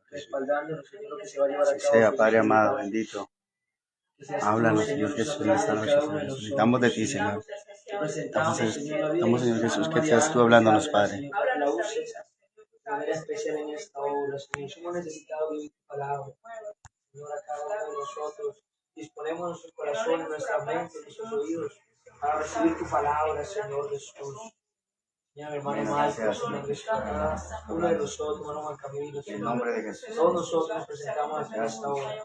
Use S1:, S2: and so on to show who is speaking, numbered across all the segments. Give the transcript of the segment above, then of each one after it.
S1: respaldándonos en lo que se va a llevar a cabo. Sea, Padre amado, bendito. Háblanos, Señor Jesús, en esta noche, Señor. Necesitamos de ti, Señor. Estamos, Señor Jesús, que seas tú hablándonos, Padre. De manera especial en esta hora, Señor. Somos necesitados de tu palabra. Señor, a cada uno de nosotros disponemos nuestro corazón, nuestra mente, nuestros oídos para recibir tu palabra, Señor Jesús. Señor, hermano Marco, Señor Jesús, cada uno de nosotros, hermano Juan Camilo, Señor. En el nombre de Jesús. Todos nosotros nos presentamos en esta hora.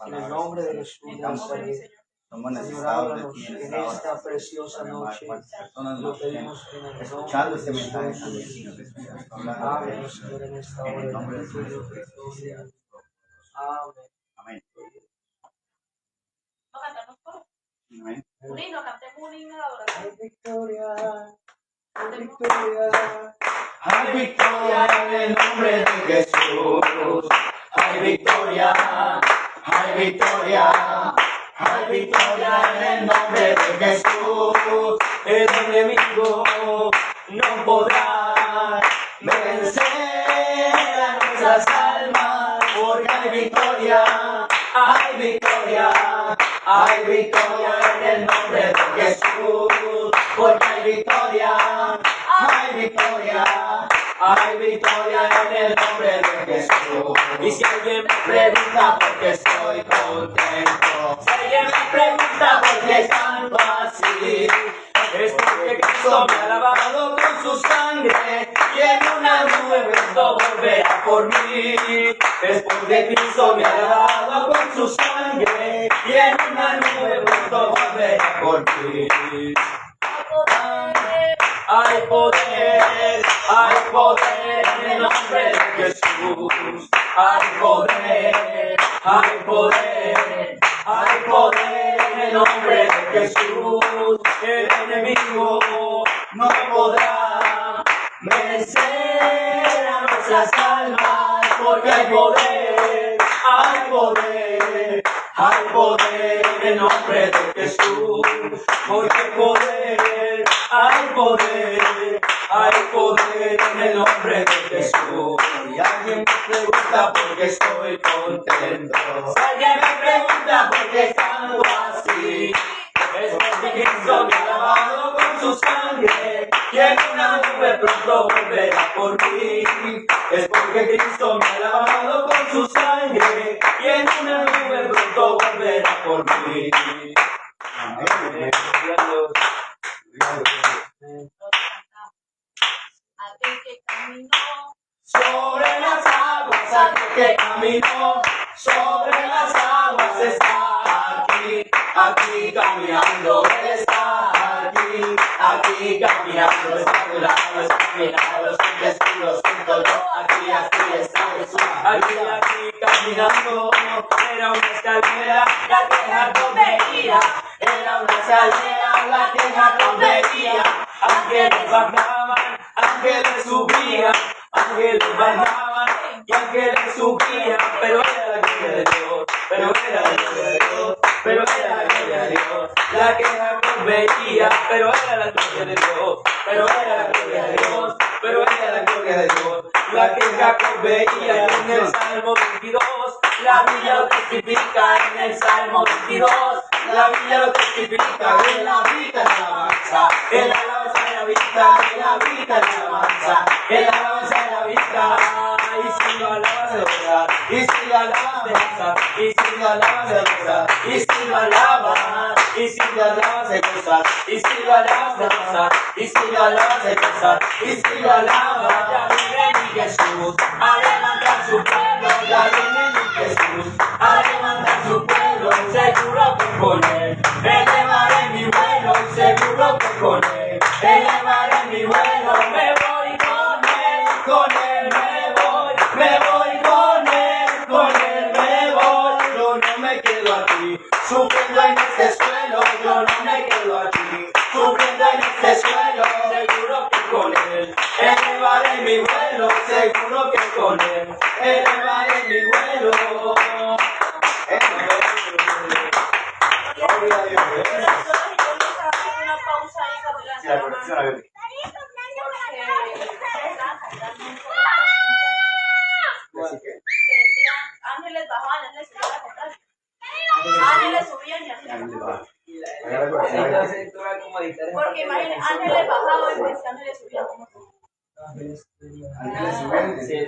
S1: En el nombre de Jesús de Nazaret. Señor, háblanos en esta preciosa noche. Lo pedimos en el nombre de Jesús. Háblanos, Señor, en esta hora. En el nombre de Jesús. Amén. Amén. Amén. Un himno, cantemos un himno de adoración. Hay victoria, hay victoria. Hay victoria en el nombre de Jesús. Hay victoria, hay victoria. Hay victoria en el nombre de Jesús. El enemigo no podrá vencer a nuestras almas, porque hay victoria, hay victoria, hay victoria en el nombre de Jesús, porque hay victoria, hay victoria, hay victoria en el nombre de Jesús. Y si alguien me pregunta por qué estoy contento, si alguien me pregunta por qué canto así, es porque Cristo me ha lavado con su sangre y en una nube pronto volverá por mí. Es porque Cristo me ha lavado con su sangre y en una nube pronto volverá por mí. Hay poder, hay poder en el nombre de Jesús. Hay poder, hay poder, hay poder en el nombre de Jesús. El enemigo no podrá vencer a nuestras almas, porque hay poder, hay poder, hay poder en el nombre de Jesús. Porque hay poder, hay poder, hay poder en el nombre de Jesús. Y alguien me pregunta por qué estoy contento, si alguien me pregunta por qué canto así, es porque Cristo me ha lavado con su sangre y en una nube pronto volverá por mí. Es porque Cristo me ha lavado con su sangre y en una nube pronto volverá por mí. Amén. Aquel que caminó sobre las aguas, aquel que caminó sobre las aguas está aquí, aquí caminando, Él está aquí, aquí caminando, está a tu lado, está caminando, siempre escudo, siento yo, aquí está Jesús, aquí caminando. Era una escalera la que Jacob veía, era una escalera la que Jacob veía, ángeles bajaban, ángeles subían, ángeles bajaban y ángeles subían, pero era la gloria de Dios, pero era la gloria de Dios, pero era la gloria de Dios, la que Jacob veía, pero era la gloria de Dios, pero era la gloria de Dios, pero era la gloria de Dios, la que Jacob veía. En el Salmo 22, la Biblia lo testifica, en el Salmo 22, la Biblia lo testifica, en la vida la alabanza, en la alabanza de la vida, en la vida la alabanza, en la alabanza de la vida. Y si lo alabas de verdad, y si lo alabas de verdad, y si lo alabas de verdad, y si lo alabas, y si lo alabas de verdad, y si lo alabas de verdad, y si lo alabas de verdad, y si lo alabas, ya viene mi Jesús a levantar su pueblo, ya viene mi Jesús a levantar su pueblo, seguro que con él elevaré mi vuelo, seguro que con él elevaré mi vuelo, me voy con él, me voy con él, me voy, yo no me quedo aquí, sufriendo en este suelo, yo no me quedo aquí, sufriendo en este suelo, seguro que con él elevaré mi vuelo, seguro que con él elevaré mi vuelo. Gloria a Dios.
S2: Una pausa ahí,
S1: Sí, la conexión a ver.
S2: porque que decía ángeles bajaban, ángeles subían a comprar. Ángeles subían y ángeles bajaban. Porque imagínate, ángeles bajaban y decía ángeles subían.
S1: Ángeles suben. Sí, es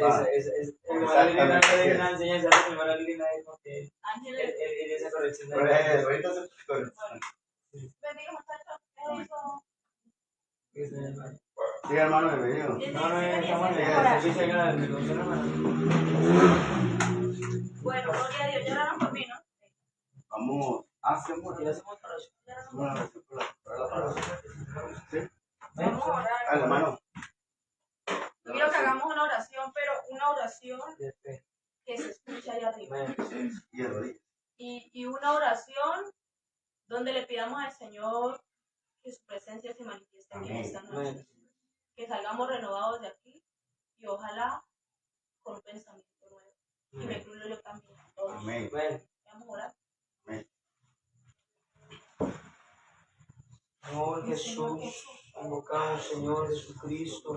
S1: una enseñanza, hermana Lina, porque
S2: Ángeles.
S1: esa corrección de
S3: Ahorita se corrección.
S2: Bendiga, muchachos. Eso.
S3: Sí, hermano, bienvenido.
S2: Bueno, gloria a Dios, ya oraron por mí, ¿no?
S3: Vamos, hacemos
S2: Ya hacemos
S3: una oración por la palabra. ¿Sí?
S2: Vamos a orar.
S3: Hermano.
S2: Yo quiero que hagamos una oración, pero una oración que se escuche allá arriba.
S3: Y el rodillo.
S2: Y una oración donde le pidamos al Señor que su presencia se manifieste en esta noche. Que salgamos renovados de aquí y ojalá con un pensamiento nuevo. Y me incluyo yo también. Todos.
S3: Amén.
S2: Vamos a orar.
S3: Amén.
S1: Señor Jesús, invocamos, Señor Jesucristo.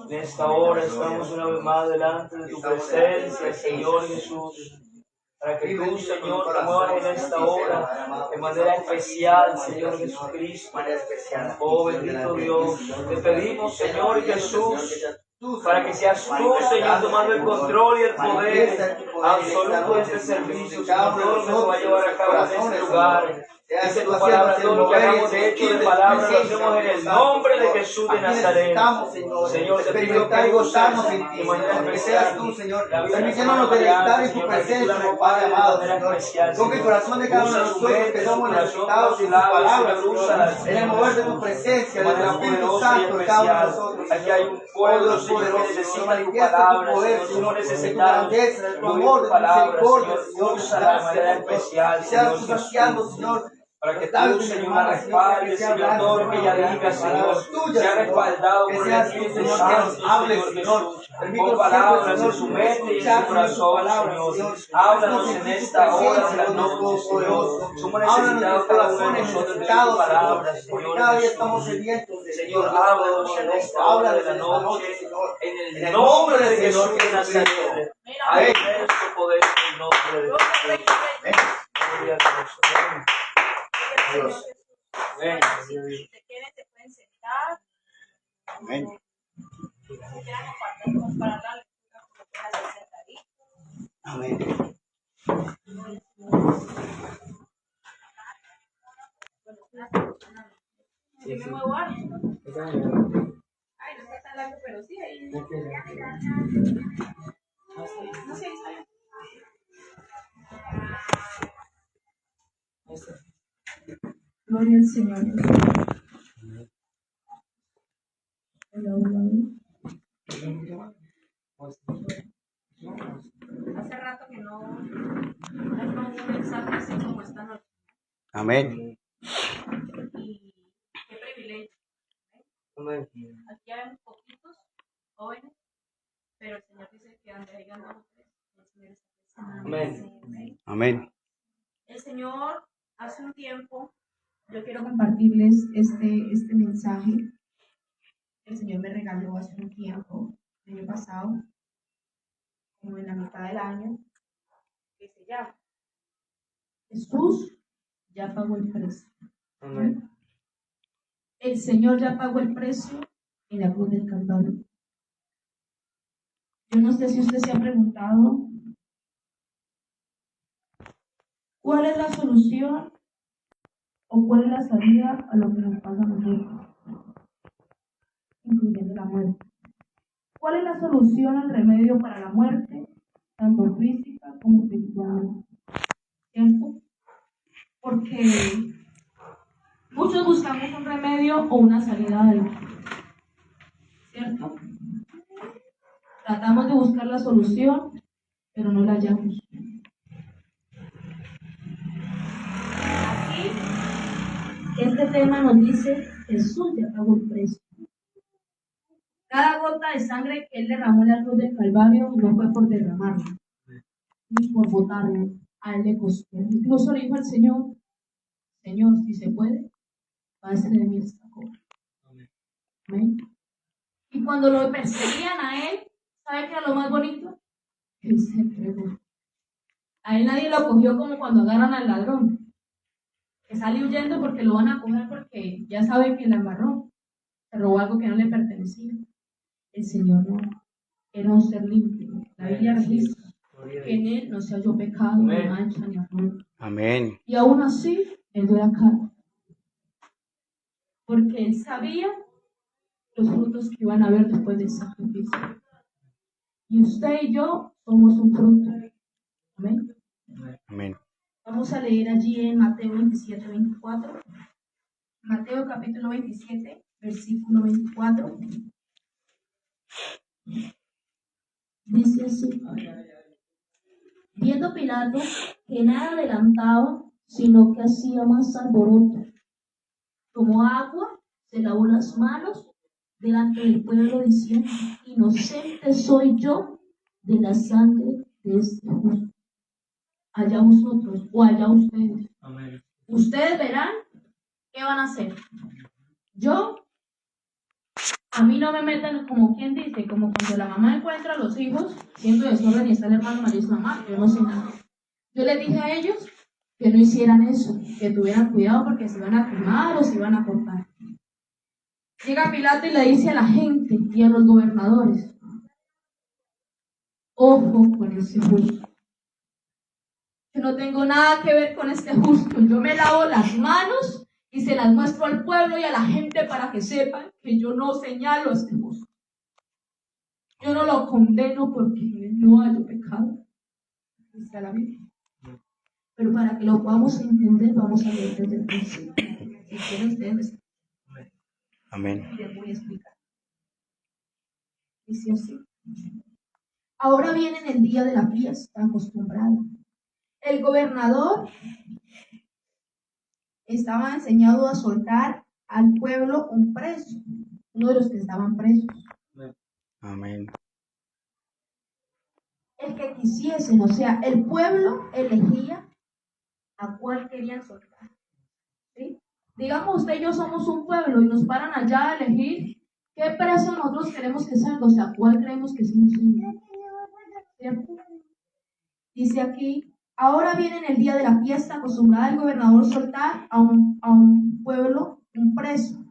S1: En esta hora estamos una vez más delante de tu presencia, Señor Jesús. Para que tú, Señor, te muevas en esta hora de manera especial, Señor Jesucristo. Oh bendito Dios, te pedimos, Señor Jesús, para que seas tú, Señor, tomando el control y el poder absoluto de este servicio, Señor, todo lo que se va a llevar a cabo en este lugar. Dice tu palabra, todo lo que hagamos de hecho de palabra lo hacemos en el nombre de Jesús de Nazaret. Señor, te pido que gozamos de manera especial tú, Señor, permitiéndonos deleitar en tu presencia, Padre amado, Señor. Toque el corazón de cada uno de nosotros que somos necesitados de tu palabra, Señor, en el mover de tu presencia, del Espíritu Santo, cada uno de nosotros. Aquí hay un pueblo, Señor, que necesita tu palabra, Señor, necesitamos tu amor, tu misericordia, Señor, úsala de manera especial, Señor Jesús. Para que tú, Señor, la respaldes, Señor, todo lo que ella diga, Señor, sea respaldado por el Espíritu Santo, Señor Jesús, con palabras en su mente y en su corazón, Señor. Háblanos en esta hora de la noche, Señor. Somos necesitados cada uno de nosotros de tu palabra, Señor Jesús. Señor, háblanos en esta hora de la noche, en el nombre de Jesús de Nazaret. Hay nuestro poder en el nombre de Jesús. Gloria a Dios. Amén.
S2: Dios.
S1: Amén.
S2: Si te quieren, te pueden sentar.
S3: Amén.
S2: Si quieren compartir para la lectura, como quieras hacer sentadito.
S3: Amén.
S2: Yo me muevo algo. Ay, no está tan largo, pero sí ahí. No sé, ¿sabes?
S4: Gloria al Señor. Hola, hola, hola.
S2: Hace rato que no hay un mensaje así como esta noche.
S3: Amén.
S2: Y qué privilegio.
S1: Amén.
S2: Aquí hay poquitos jóvenes, pero el Señor dice que donde hayan dos o tres, el Señor está presente.
S1: Amén.
S3: Amén.
S2: El Señor hace un tiempo,
S4: Yo quiero compartirles este mensaje que el Señor me regaló hace un tiempo, el año pasado, como en la mitad del año,
S2: que se llama
S4: Jesús ya pagó el precio.
S1: Amén.
S4: El Señor ya pagó el precio en la cruz del Calvario. Yo no sé si usted se ha preguntado cuál es la solución o cuál es la salida a lo que nos pasa a nosotros, incluyendo la muerte. ¿Cuál es la solución al remedio para la muerte, tanto física como espiritual? ¿Cierto? Porque muchos buscamos un remedio o una salida de algo, ¿cierto? Tratamos de buscar la solución, pero no la hallamos. Aquí, este tema nos dice, Jesús ya pagó el precio. Cada gota de sangre que Él derramó en la cruz del Calvario no fue por derramarla, ni por botarla, a Él le costó. Incluso le dijo al Señor, Señor, si se puede, pase de mí esta copa. Amén. Y cuando lo perseguían a Él, ¿sabe qué era lo más bonito? Él se entregó. A él nadie lo cogió como cuando agarran al ladrón, que sale huyendo porque lo van a coger porque ya saben que la embarró, se robó algo que no le pertenecía. El Señor no, era un ser limpio. La Biblia registra que en él no se halló pecado, ni mancha, ni arruga.
S1: Amén.
S4: Y aún así, él dio la cara, porque él sabía los frutos que iban a haber después del sacrificio. Y usted y yo somos un fruto. Amén.
S1: Amén.
S4: Vamos a leer allí en Mateo 27, 24. Mateo capítulo 27, versículo 24. Dice así: viendo Pilato que nada adelantaba, sino que hacía más alboroto, tomó agua, se lavó las manos delante del pueblo, diciendo: inocente soy yo de la sangre de este justo. Allá vosotros o allá ustedes.
S3: Amén.
S4: Ustedes verán qué van a hacer. A mí no me metan, como quien dice, como cuando la mamá encuentra a los hijos siendo desorden y está el hermano María mamá, yo no sé nada. Yo les dije a ellos que no hicieran eso, que tuvieran cuidado porque se iban a quemar o se iban a cortar. Llega Pilato y le dice a la gente y a los gobernadores: ojo con ese justo. Yo no tengo nada que ver con este justo. Yo me lavo las manos y se las muestro al pueblo y a la gente para que sepan que yo no señalo a este justo. Yo no lo condeno porque no haya pecado, dice la Biblia. Pero para que lo podamos entender, vamos a leer desde el principio. Si quieren ustedes,
S1: Amén.
S4: les voy a explicar. Dice así: ahora viene el día de la fiesta acostumbrada. El gobernador estaba enseñado a soltar al pueblo un preso, uno de los que estaban presos.
S1: Amén.
S4: El que quisiesen, o sea, el pueblo elegía a cuál querían soltar. ¿Sí? Digamos, usted y yo somos un pueblo y nos paran allá a elegir qué preso nosotros queremos que salga, o sea, cuál creemos que sí. ¿Cierto? Dice aquí: ahora viene el día de la fiesta acostumbrada el gobernador soltar a un pueblo un preso,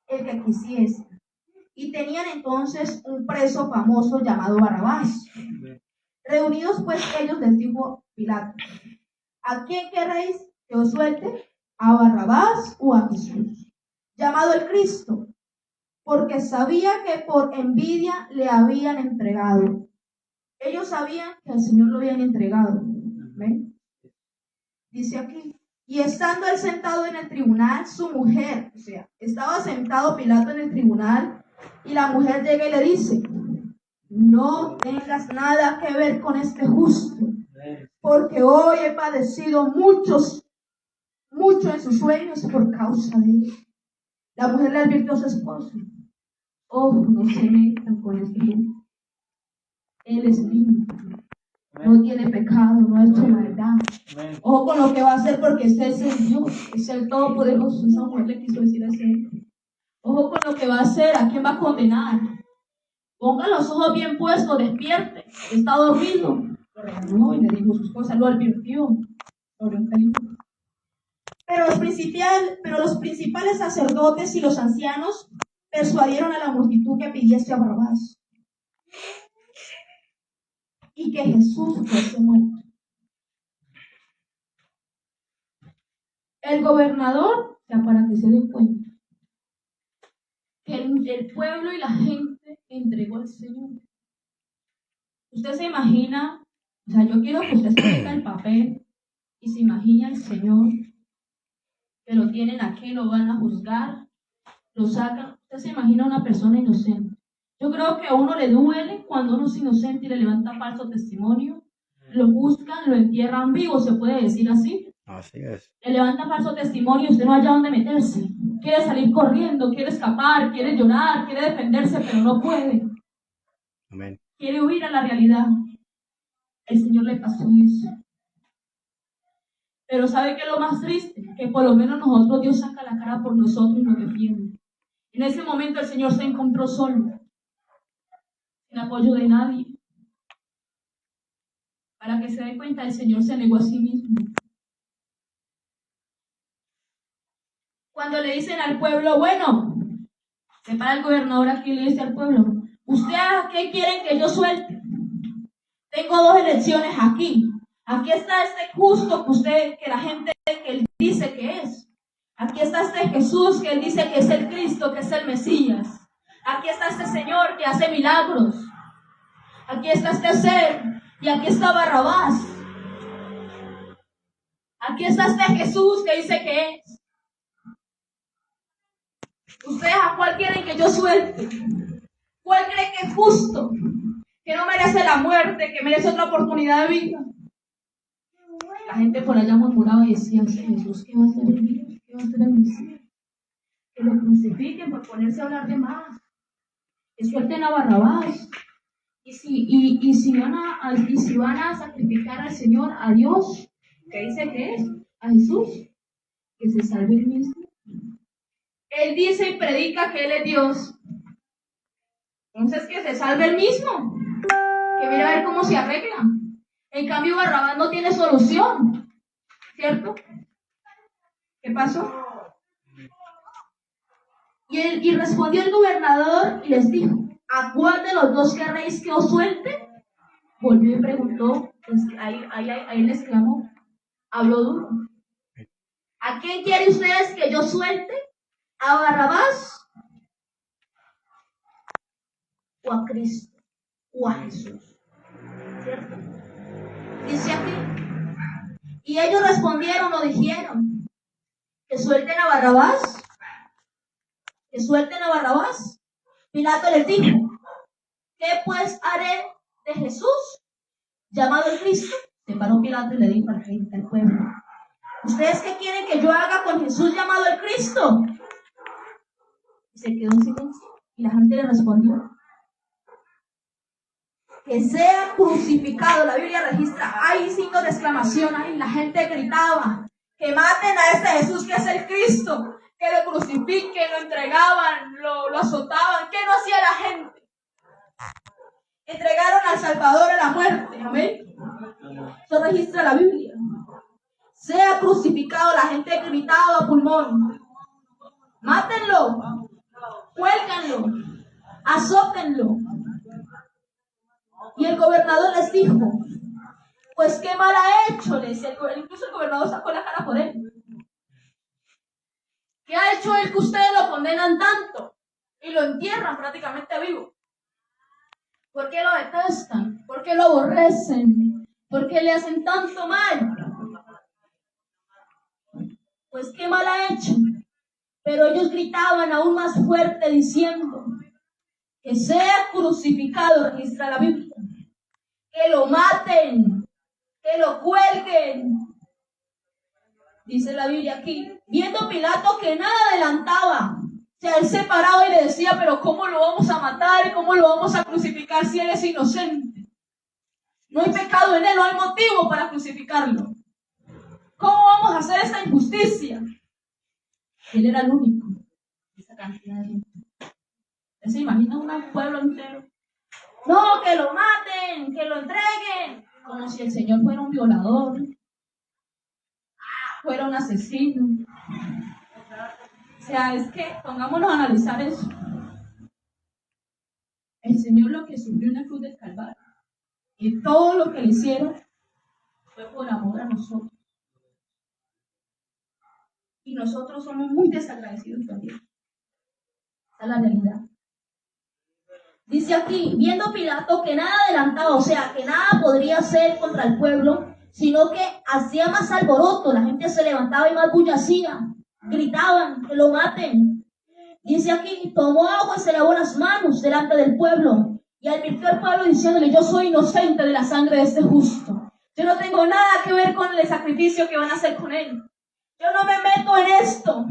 S4: el que quisiese. Y tenían entonces un preso famoso llamado Barrabás. Reunidos pues ellos, les dijo Pilato: ¿a quién queréis que os suelte? ¿A Barrabás o a Jesús, llamado el Cristo? Porque sabía que por envidia le habían entregado. Ellos sabían que al Señor lo habían entregado. ¿Ven? Dice aquí: y estando él sentado en el tribunal, su mujer, o sea, estaba sentado Pilato en el tribunal, y la mujer llega y le dice: no tengas nada que ver con este justo, porque hoy he padecido mucho en sus sueños por causa de él. La mujer le advirtió a su esposo: ojo, no se metan con este justo. Él es limpio, no tiene pecado, no ha hecho maldad. Ojo con lo que va a hacer, porque este es el Dios, es el Todopoderoso. Esa mujer le quiso decir así. Ojo con lo que va a hacer, a quién va a condenar. Ponga los ojos bien puestos, despierte, está dormido. Lo regañó y le dijo a su esposa, lo advirtió sobre un peligro. Pero los principales sacerdotes y los ancianos persuadieron a la multitud que pidiese a Barrabás y que Jesús fuese muerto. El gobernador, o sea, para que se den cuenta, que el pueblo y la gente entregó al Señor. Usted se imagina, o sea, yo quiero que usted se meta el papel y se imagine al Señor, que lo tienen aquí, lo van a juzgar, lo sacan. Usted se imagina a una persona inocente. Yo creo que a uno le duele cuando uno es inocente y le levanta falso testimonio, lo juzgan, lo entierran vivo, se puede decir así.
S1: Así es.
S4: Le levanta falso testimonio y usted no haya dónde meterse. Quiere salir corriendo, quiere escapar, quiere llorar, quiere defenderse, pero no puede.
S1: Amén.
S4: Quiere huir a la realidad. El Señor le pasó eso. Pero ¿sabe qué es lo más triste? Que por lo menos nosotros, Dios saca la cara por nosotros y nos defiende. En ese momento el Señor se encontró solo, sin apoyo de nadie. Para que se den cuenta, el Señor se negó a sí mismo. Cuando le dicen al pueblo, bueno, se para el gobernador aquí y le dice al pueblo, ¿ustedes a qué quieren que yo suelte? Tengo dos elecciones aquí. Aquí está este justo que la gente que él dice que es. Aquí está este Jesús que él dice que es el Cristo, que es el Mesías. Aquí está este Señor que hace milagros. Aquí está este ser y aquí está Barrabás. Aquí está este Jesús que dice que es. ¿Ustedes a cuál quieren que yo suelte? ¿Cuál cree que es justo? Que no merece la muerte, que merece otra oportunidad de vida. La gente por allá murmuraba y decía, Jesús, ¿qué va a hacer el Dios? ¿Qué va a hacer el Mesías? Que lo crucifiquen por ponerse a hablar de más. Que suelten a Barrabás. Y si van a sacrificar al Señor, a Dios, que dice que es, a Jesús, que se salve el mismo. Él dice y predica que Él es Dios. Entonces que se salve el mismo. Que mira a ver cómo se arregla. En cambio, Barrabás no tiene solución. ¿Cierto? ¿Qué pasó? Y respondió el gobernador y les dijo, ¿a cuál de los dos querréis que os suelte? Volvió y preguntó, ahí les clamó, habló duro. ¿A quién quieren ustedes que yo suelte? ¿A Barrabás? ¿O a Cristo? ¿O a Jesús? ¿Cierto? Dice aquí, y ellos respondieron o dijeron, que suelten a Barrabás. Que suelten a Barrabás. Pilato les dijo, ¿qué pues haré de Jesús, llamado el Cristo? Se paró Pilato y le dijo al rey del pueblo, ¿ustedes qué quieren que yo haga con Jesús llamado el Cristo? Y se quedó en silencio y la gente le respondió, que sea crucificado. La Biblia registra, hay signos de exclamación, ahí la gente gritaba, que maten a este Jesús que es el Cristo, que lo crucifiquen, lo entregaban, lo azotaban. ¿Qué no hacía la gente? Entregaron al Salvador a la muerte, amén. Eso registra la Biblia. Sea crucificado, la gente gritaba a pulmón, mátenlo, cuélganlo, azótenlo. Y el gobernador les dijo, pues qué mal ha hecho, le decía, incluso el gobernador sacó la cara por él. ¿Qué ha hecho él que ustedes lo condenan tanto y lo entierran prácticamente vivo? ¿Por qué lo detestan? ¿Por qué lo aborrecen? ¿Por qué le hacen tanto mal? Pues qué mal ha hecho. Pero ellos gritaban aún más fuerte diciendo, que sea crucificado, registra la Biblia, que lo maten, que lo cuelguen. Dice la Biblia aquí, viendo Pilato que nada adelantaba, o sea, él se paraba y le decía, pero ¿cómo lo vamos a matar? ¿Cómo lo vamos a crucificar si él es inocente? No hay pecado en él, no hay motivo para crucificarlo. ¿Cómo vamos a hacer esta injusticia? Él era el único, esa cantidad de gente. ¿Se imagina un pueblo entero? No, que lo maten, que lo entreguen, como si el Señor fuera un violador, fuera un asesino. O sea, es que pongámonos a analizar eso. El Señor lo que sufrió en la cruz del Calvario y todo lo que le hicieron fue por amor a nosotros. Y nosotros somos muy desagradecidos también. Esa es la realidad. Dice aquí, viendo Pilato que nada adelantaba, o sea, que nada podría hacer contra el pueblo, sino que hacía más alboroto, la gente se levantaba y más bulla hacía, gritaban que lo maten. Dice aquí, tomó agua y se lavó las manos delante del pueblo, y advirtió al pueblo diciéndole, yo soy inocente de la sangre de este justo. Yo no tengo nada que ver con el sacrificio que van a hacer con él. Yo no me meto en esto.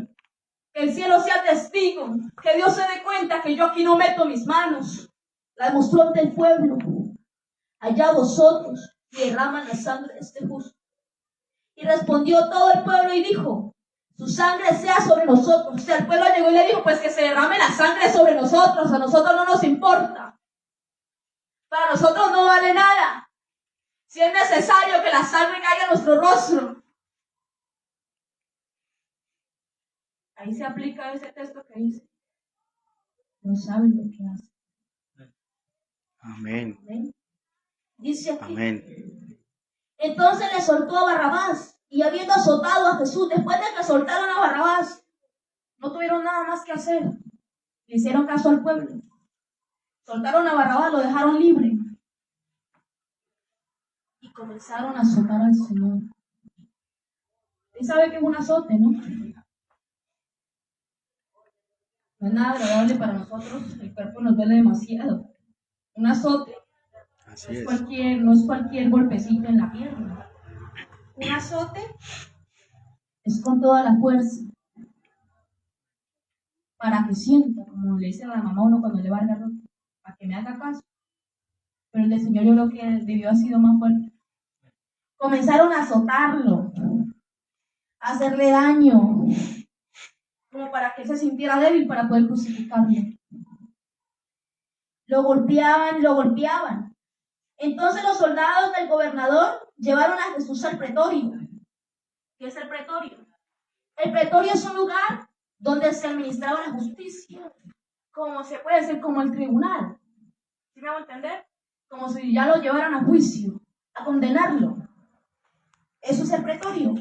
S4: Que el cielo sea testigo, que Dios se dé cuenta que yo aquí no meto mis manos. La demostró ante el pueblo. Allá vosotros derraman la sangre de este justo. Y respondió todo el pueblo y dijo, su sangre sea sobre nosotros. O sea, el pueblo llegó y le dijo, pues que se derrame la sangre sobre nosotros, a nosotros no nos importa. Para nosotros no vale nada. Si es necesario que la sangre caiga en nuestro rostro. Ahí se aplica ese texto que dice, no saben lo que hacen.
S1: Amén.
S4: ¿Ven? Dice aquí.
S1: Amén.
S4: Entonces le soltó a Barrabás, y habiendo azotado a Jesús, después de que soltaron a Barrabás, no tuvieron nada más que hacer. Le hicieron caso al pueblo. Soltaron a Barrabás, lo dejaron libre. Y comenzaron a azotar al Señor. ¿Usted sabe qué es un azote, no? No es nada agradable para nosotros, el cuerpo nos duele demasiado. Un azote
S1: Así
S4: no
S1: es.
S4: es cualquier golpecito en la pierna. Un azote es con toda la fuerza. Para que sienta, como le dice a la mamá a uno cuando le va a dar garrote, para que me haga caso. Pero el del Señor yo creo que debió haber sido más fuerte. Comenzaron a azotarlo, a hacerle daño, como para que él se sintiera débil para poder crucificarlo. Lo golpeaban, lo golpeaban. Entonces los soldados del gobernador llevaron a Jesús al pretorio. ¿Qué es el pretorio? El pretorio es un lugar donde se administraba la justicia, como se puede decir como el tribunal. ¿Sí me hago entender? Como si ya lo llevaran a juicio, a condenarlo. Eso es el pretorio.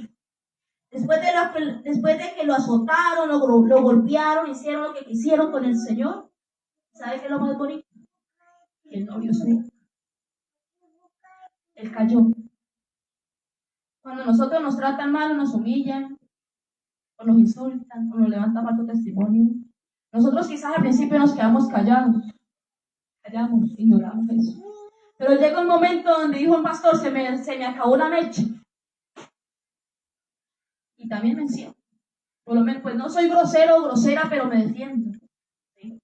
S4: Después de que lo azotaron, lo golpearon, hicieron lo que quisieron con el Señor, ¿sabe qué es lo más bonito? Que el novio se fue. Él cayó. Cuando nosotros nos tratan mal o nos humillan, o nos insultan, o nos levantan falso testimonio, nosotros quizás al principio nos quedamos callamos, ignoramos eso. Pero llega un momento donde dijo un pastor, se me acabó la mecha. Y también me encierro. Por lo menos, pues no soy grosero o grosera, pero me defiendo. ¿Sí?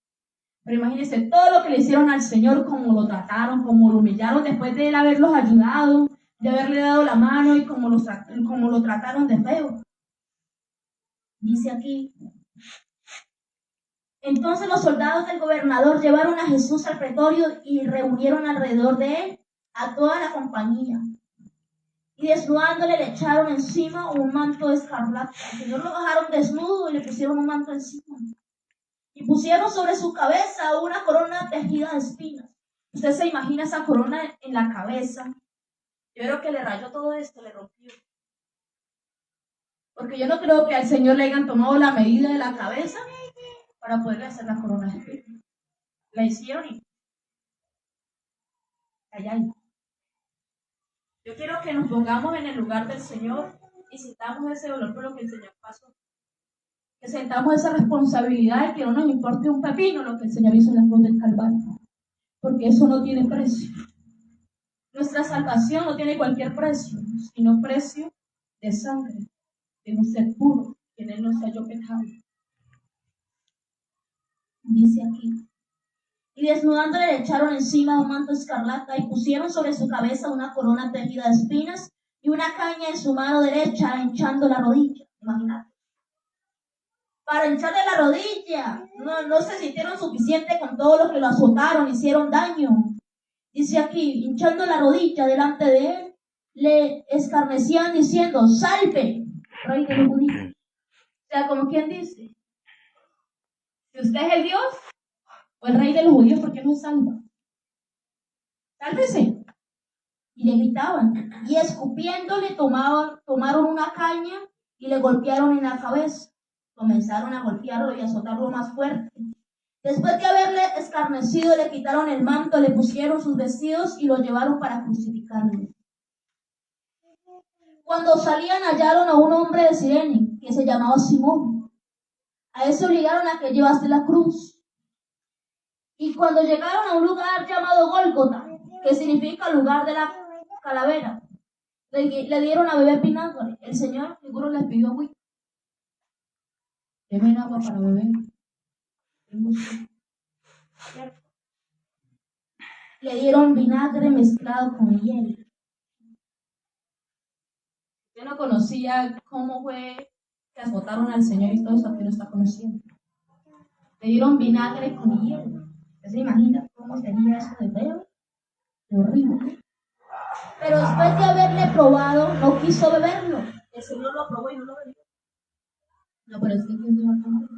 S4: Pero imagínense todo lo que le hicieron al Señor, cómo lo trataron, cómo lo humillaron después de él haberlos ayudado, de haberle dado la mano y cómo lo trataron de feo. Dice aquí. Entonces los soldados del gobernador llevaron a Jesús al pretorio y reunieron alrededor de él a toda la compañía. Y desnudándole le echaron encima un manto de escarlata. Al Señor lo bajaron desnudo y le pusieron un manto encima. Y pusieron sobre su cabeza una corona tejida de espinas. Usted se imagina esa corona en la cabeza. Yo creo que le rayó todo esto, le rompió. Porque yo no creo que al Señor le hayan tomado la medida de la cabeza para poderle hacer la corona de espinas. La hicieron y allá hay. Yo quiero que nos pongamos en el lugar del Señor y sintamos ese dolor por lo que el Señor pasó. Que sintamos esa responsabilidad y que no nos importe un pepino lo que el Señor hizo en la cruz del Calvario. Porque eso no tiene precio. Nuestra salvación no tiene cualquier precio, sino precio de sangre, de un ser puro, que en él no se halló pecado. Dice aquí. Y desnudándole le echaron encima un manto escarlata y pusieron sobre su cabeza una corona tejida de espinas y una caña en su mano derecha hinchando la rodilla. Imagínate. Para hincharle la rodilla. No se sintieron suficiente con todo lo que lo azotaron, hicieron daño. Dice aquí, hinchando la rodilla delante de él, le escarnecían diciendo, salve, rey de los judíos. O sea, como quien dice, si usted es el Dios o el rey de los judíos, ¿por qué no salva? Sálvese. Y le gritaban, y escupiéndole tomaron una caña y le golpearon en la cabeza. Comenzaron a golpearlo y a azotarlo más fuerte. Después de haberle escarnecido, le quitaron el manto, le pusieron sus vestidos y lo llevaron para crucificarlo. Cuando salían hallaron a un hombre de Cirene, que se llamaba Simón. A él se obligaron a que llevase la cruz. Y cuando llegaron a un lugar llamado Gólgota, que significa lugar de la calavera, le dieron a beber vinagre. El Señor seguro les pidió agua. Deben agua para beber. Le dieron vinagre mezclado con hiel. Yo no conocía cómo fue que azotaron al Señor y todo eso aquí lo está conociendo. Le dieron vinagre con hiel. ¿Se imagina cómo sería eso de feo? De horrible. Pero después de haberle probado, no quiso beberlo. El Señor lo probó y no lo bebió. No, pero es que ¿quién se va a tomar?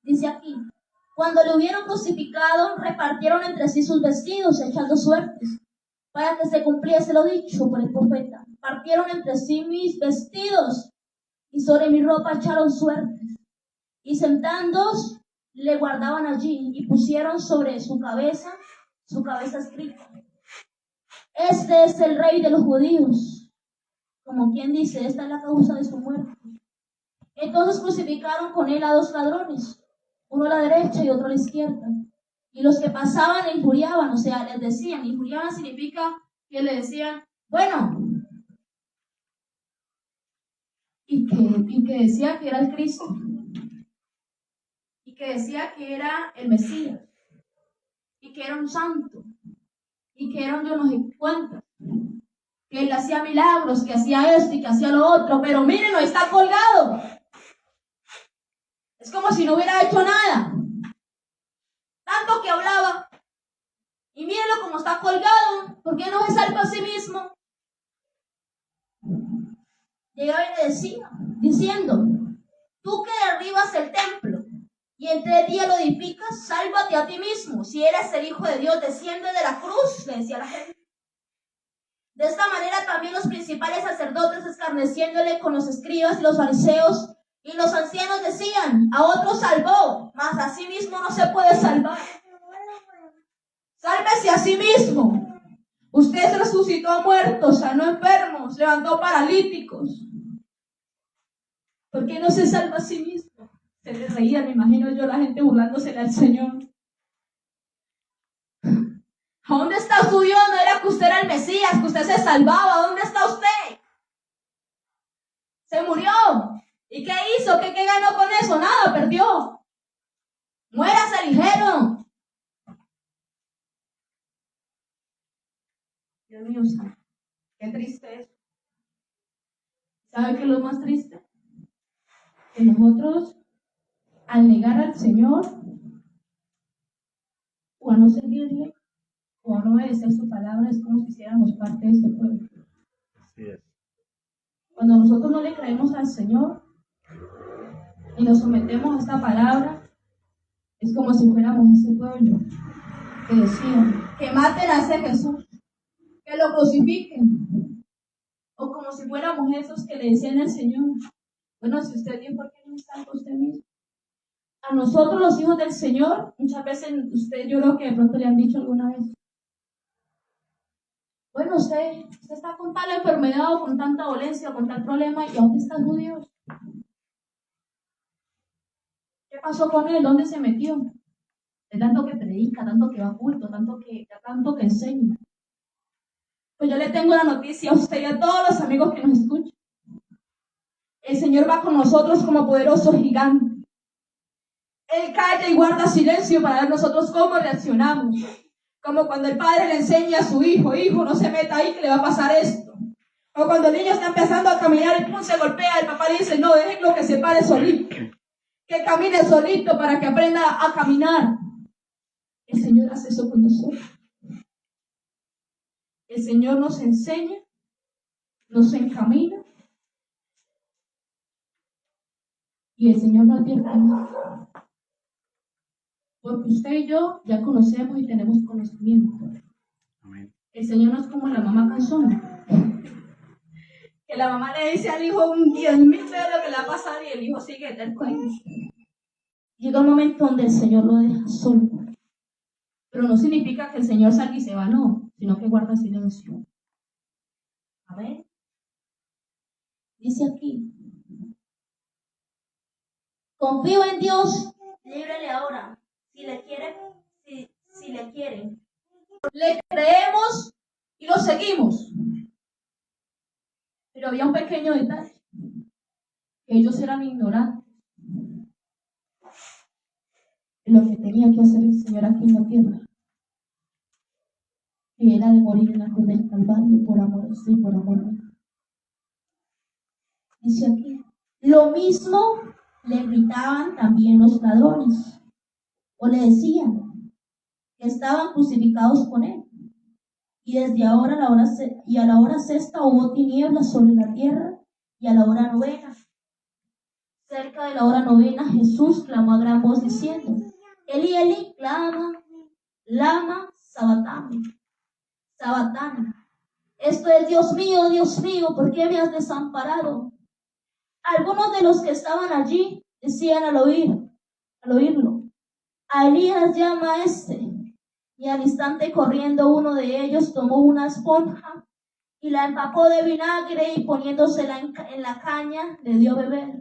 S4: Dice aquí, cuando le hubieron crucificado, repartieron entre sí sus vestidos, echando suertes, para que se cumpliese lo dicho por el profeta. Partieron entre sí mis vestidos, y sobre mi ropa echaron suertes. Y sentándoos, le guardaban allí, y pusieron sobre su cabeza escrita: Este es el rey de los judíos. Como quien dice, esta es la causa de su muerte. Entonces crucificaron con él a 2 ladrones, uno a la derecha y otro a la izquierda. Y los que pasaban le injuriaban, o sea, les decían, injuriaban significa que le decían, bueno, y que decía que era el Cristo, y que decía que era el Mesías, y que era un santo, y que era un yo no sé cuánto, que él hacía milagros, que hacía esto y que hacía lo otro, pero mírenlo, está colgado. Es como si no hubiera hecho nada. Tanto que hablaba. Y mírenlo como está colgado. ¿Por qué no se salva a sí mismo? Llegaba y le decía, diciendo, tú que derribas el templo y en 3 días lo edificas, sálvate a ti mismo. Si eres el Hijo de Dios, desciende de la cruz, le decía a la gente. De esta manera también los principales sacerdotes, escarneciéndole con los escribas y los fariseos y los ancianos, decían, a otro salvó, mas a sí mismo no se puede salvar. Sálvese a sí mismo. Usted resucitó a muertos, sanó enfermos, levantó paralíticos. ¿Por qué no se salva a sí mismo? Se le reía, me imagino yo, la gente burlándose al Señor. ¿A dónde está su Dios? No era que usted era el Mesías, que usted se salvaba. ¿Dónde está usted? Se murió. ¿Y qué hizo? ¿Qué ganó con eso? Nada, perdió. Muérase ligero. Dios mío, santo. Qué triste es. ¿Sabe qué es lo más triste? Que nosotros, al negar al Señor, o a no servirle, o a no obedecer su palabra, es como si hiciéramos parte de este pueblo.
S3: Así es.
S4: Cuando nosotros no le creemos al Señor y nos sometemos a esta palabra, es como si fuéramos ese pueblo que decían que maten a ese Jesús, que lo crucifiquen, o como si fuéramos esos que le decían al Señor, bueno, si usted es Dios, ¿por qué no está con usted mismo? A nosotros los hijos del Señor, muchas veces usted, yo creo que de pronto le han dicho alguna vez, bueno, usted está con tal enfermedad o con tanta dolencia o con tal problema, ¿y dónde está su Dios? ¿Qué pasó con él? ¿Dónde se metió? De tanto que predica, tanto que va a culto, tanto que enseña. Pues yo le tengo la noticia a usted y a todos los amigos que nos escuchan. El Señor va con nosotros como poderoso gigante. Él calla y guarda silencio para ver nosotros cómo reaccionamos. Como cuando el padre le enseña a su hijo, hijo, no se meta ahí que le va a pasar esto. O cuando el niño está empezando a caminar y pum, se golpea, el papá le dice, no, déjenlo que se pare solito. Que camine solito para que aprenda a caminar. El Señor hace eso con nosotros. El Señor nos enseña, nos encamina y el Señor nos advierte. Porque usted y yo ya conocemos y tenemos conocimiento.
S3: Amén.
S4: El Señor no es como la mamá cansona. Que la mamá le dice al hijo 10.000 veces lo que le va a pasar y el hijo sigue terco ahí. Llega un momento donde el Señor lo deja solo. Pero no significa que el Señor salga y se va, no, sino que guarda silencio. Amén. Dice aquí, confío en Dios, líbrele ahora, si le quieren. Le creemos y lo seguimos. Pero había un pequeño detalle, que ellos eran ignorantes de lo que tenía que hacer el Señor aquí en la tierra, que era de morir en la cruz del Calvario por amor a usted y por amor a mí. Dice aquí, lo mismo le gritaban también los ladrones, o le decían que estaban crucificados con él. Y desde ahora a la hora sexta hubo tinieblas sobre la tierra, y a la hora novena, cerca de la hora novena, Jesús clamó a gran voz diciendo: Eli, Eli, lama sabatani. Esto es: Dios mío, ¿por qué me has desamparado? Algunos de los que estaban allí decían al oírlo: a Elías llama a este. Y al instante, corriendo, uno de ellos tomó una esponja y la empapó de vinagre, y poniéndosela en la caña, le dio a beber.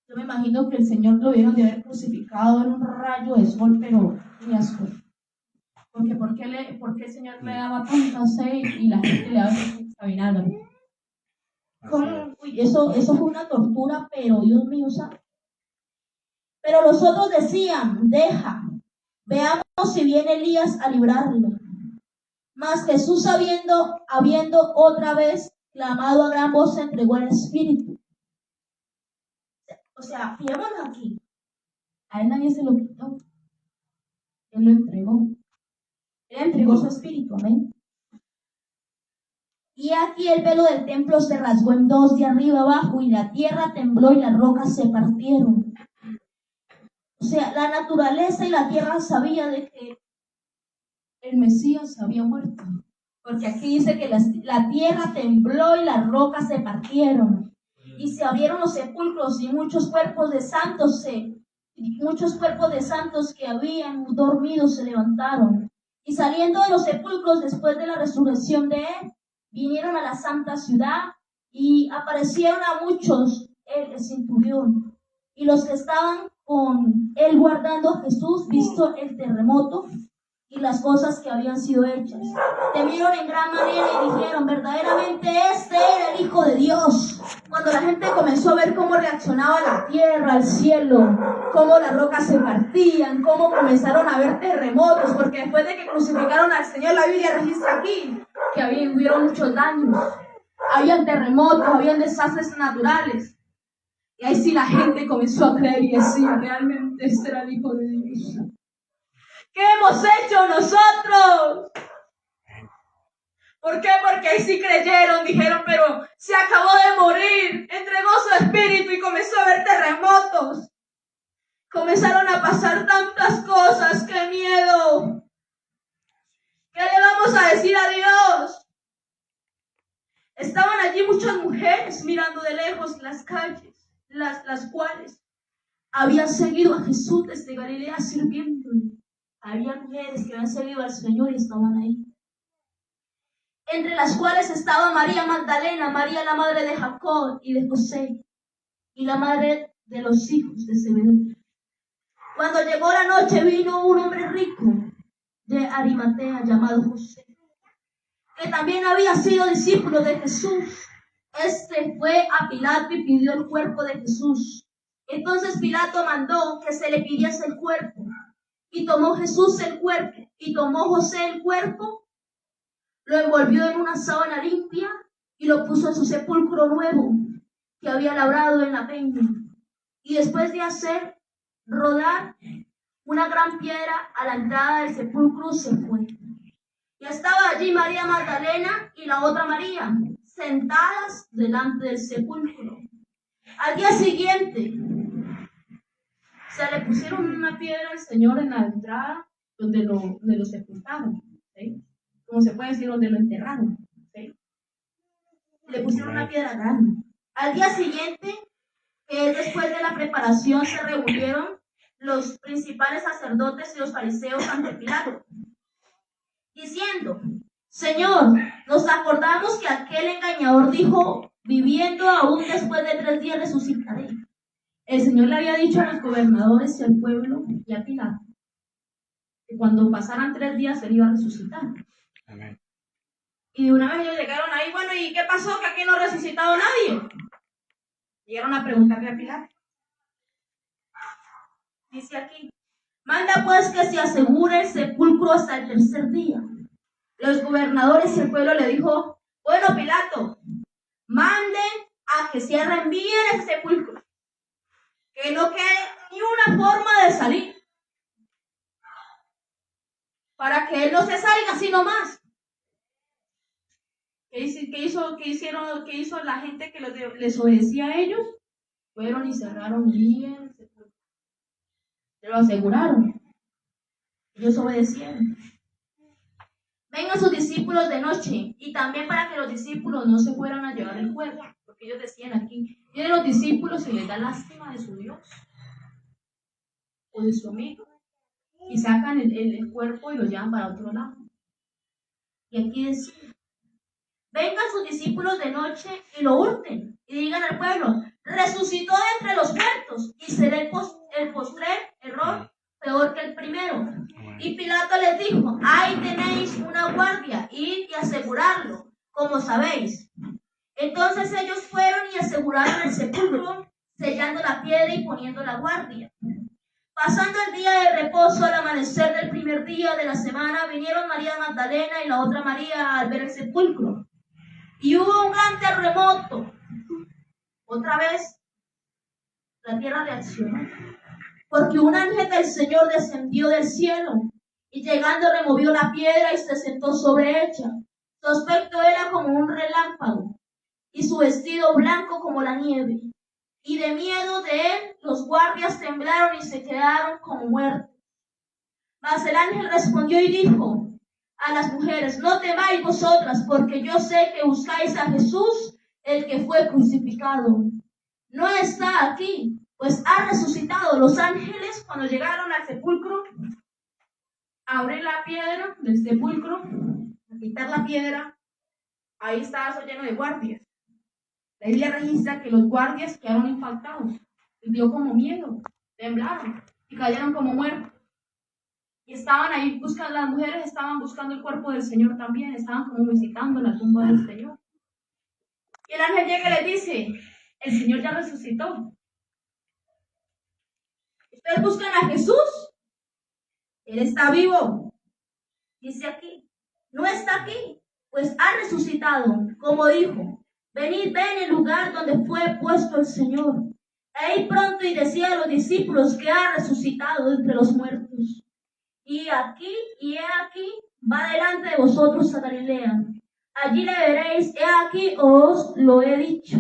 S4: Yo me imagino que el Señor lo vieron de haber crucificado en un rayo de sol, pero ni asco. Porque ¿por qué el Señor le daba tanta sed y la gente le daba esa vinagre? Uy, eso fue una tortura, pero Dios mío sabe. Pero los otros decían: deja, veamos si viene Elías a librarlo. Mas Jesús, habiendo otra vez clamado a gran voz, se entregó al Espíritu. O sea, fijémonos aquí. A él nadie se lo quitó. Él lo entregó. Él entregó su espíritu, amén. Y aquí el velo del templo se rasgó en dos, de arriba abajo, y la tierra tembló y las rocas se partieron. O sea, la naturaleza y la tierra sabía de que el Mesías había muerto. Porque aquí dice que la tierra tembló y las rocas se partieron. Y se abrieron los sepulcros, y muchos cuerpos de santos que habían dormido se levantaron. Y saliendo de los sepulcros después de la resurrección de él, vinieron a la santa ciudad, y aparecieron a muchos el centurión y los que estaban con él guardando a Jesús, visto el terremoto y las cosas que habían sido hechas. Temieron en gran manera y dijeron: verdaderamente este era el Hijo de Dios. Cuando la gente comenzó a ver cómo reaccionaba la tierra, el cielo, cómo las rocas se partían, cómo comenzaron a haber terremotos, porque después de que crucificaron al Señor, la Biblia registra aquí que hubieron muchos daños, habían terremotos, habían desastres naturales. Y ahí sí la gente comenzó a creer y decía: realmente este era el Hijo de Dios. ¿Qué hemos hecho nosotros? ¿Por qué? Porque ahí sí creyeron, dijeron: pero se acabó de morir, entregó su espíritu, y comenzó a haber terremotos. Comenzaron a pasar tantas cosas, ¡qué miedo! ¿Qué le vamos a decir a Dios? Estaban allí muchas mujeres mirando de lejos las calles, las cuales habían seguido a Jesús desde Galilea sirviéndole. Había mujeres que habían seguido al Señor y estaban ahí. Entre las cuales estaba María Magdalena, María la madre de Jacob y de José, y la madre de los hijos de Zebedeo. Cuando llegó la noche, vino un hombre rico de Arimatea llamado José, que también había sido discípulo de Jesús. Este fue a Pilato y pidió el cuerpo de Jesús. Entonces Pilato mandó que se le pidiese el cuerpo. Y tomó José el cuerpo, lo envolvió en una sábana limpia y lo puso en su sepulcro nuevo que había labrado en la peña. Y después de hacer rodar una gran piedra a la entrada del sepulcro, se fue. Y estaba allí María Magdalena y la otra María, sentadas delante del sepulcro. Al día siguiente, le pusieron una piedra al Señor en la entrada donde lo sepultaron, ¿sí? Como se puede decir, donde lo enterraron, ¿sí? Le pusieron una piedra grande. Al día siguiente, después de la preparación, se reunieron los principales sacerdotes y los fariseos ante Pilato, diciendo: Señor, nos acordamos que aquel engañador dijo: viviendo aún después de 3 días resucitaré. El Señor le había dicho a los gobernadores y al pueblo y a Pilato que cuando pasaran 3 días él iba a resucitar.
S1: Amén.
S4: Y de una vez ellos llegaron ahí: bueno, ¿y qué pasó? Que aquí no ha resucitado nadie. Llegaron a preguntarle a Pilato. Dice aquí: manda pues que se asegure el sepulcro hasta el 3er día. Los gobernadores y el pueblo le dijo: bueno, Pilato, manden a que cierren bien el sepulcro, que no quede ni una forma de salir, para que él no se salga así nomás. ¿Qué hizo la gente que les obedecía a ellos? Fueron y cerraron bien el sepulcro. Se lo aseguraron. Ellos obedecieron. Vengan sus discípulos de noche, y también para que los discípulos no se fueran a llevar el cuerpo, porque ellos decían aquí, vienen los discípulos y les da lástima de su Dios o de su amigo, y sacan el cuerpo y lo llevan para otro lado. Y aquí decía, vengan sus discípulos de noche y lo hurten, y digan al pueblo, resucitó de entre los muertos, y será el postrer error peor que el primero. Y Pilato les dijo, ahí tenéis una guardia, id y asegurarlo, como sabéis. Entonces ellos fueron y aseguraron el sepulcro, sellando la piedra y poniendo la guardia. Pasando el día de reposo, al amanecer del primer día de la semana, vinieron María Magdalena y la otra María al ver el sepulcro. Y hubo un gran terremoto. Otra vez, la tierra reaccionó. Porque un ángel del Señor descendió del cielo, y llegando removió la piedra y se sentó sobre ella. Su aspecto era como un relámpago, y su vestido blanco como la nieve. Y de miedo de él, los guardias temblaron y se quedaron como muertos. Mas el ángel respondió y dijo a las mujeres, no temáis vosotras, porque yo sé que buscáis a Jesús, el que fue crucificado. No está aquí, pues ha resucitado. Los ángeles, cuando llegaron al sepulcro, a abrir la piedra del sepulcro, a quitar la piedra, ahí estaba eso lleno de guardias. La Biblia registra que los guardias quedaron impactados, les dio como miedo, temblaron y cayeron como muertos. Y estaban ahí buscando, las mujeres estaban buscando el cuerpo del Señor también, estaban como visitando la tumba del Señor. Y el ángel llega y les dice, el Señor ya resucitó. ¿Ustedes buscan a Jesús? Él está vivo. Dice aquí, no está aquí, pues ha resucitado, como dijo. Venid, ven el lugar donde fue puesto el Señor. E id pronto y decía a los discípulos que ha resucitado de entre los muertos. Y he aquí, va delante de vosotros a Galilea. Allí le veréis, he aquí os lo he dicho.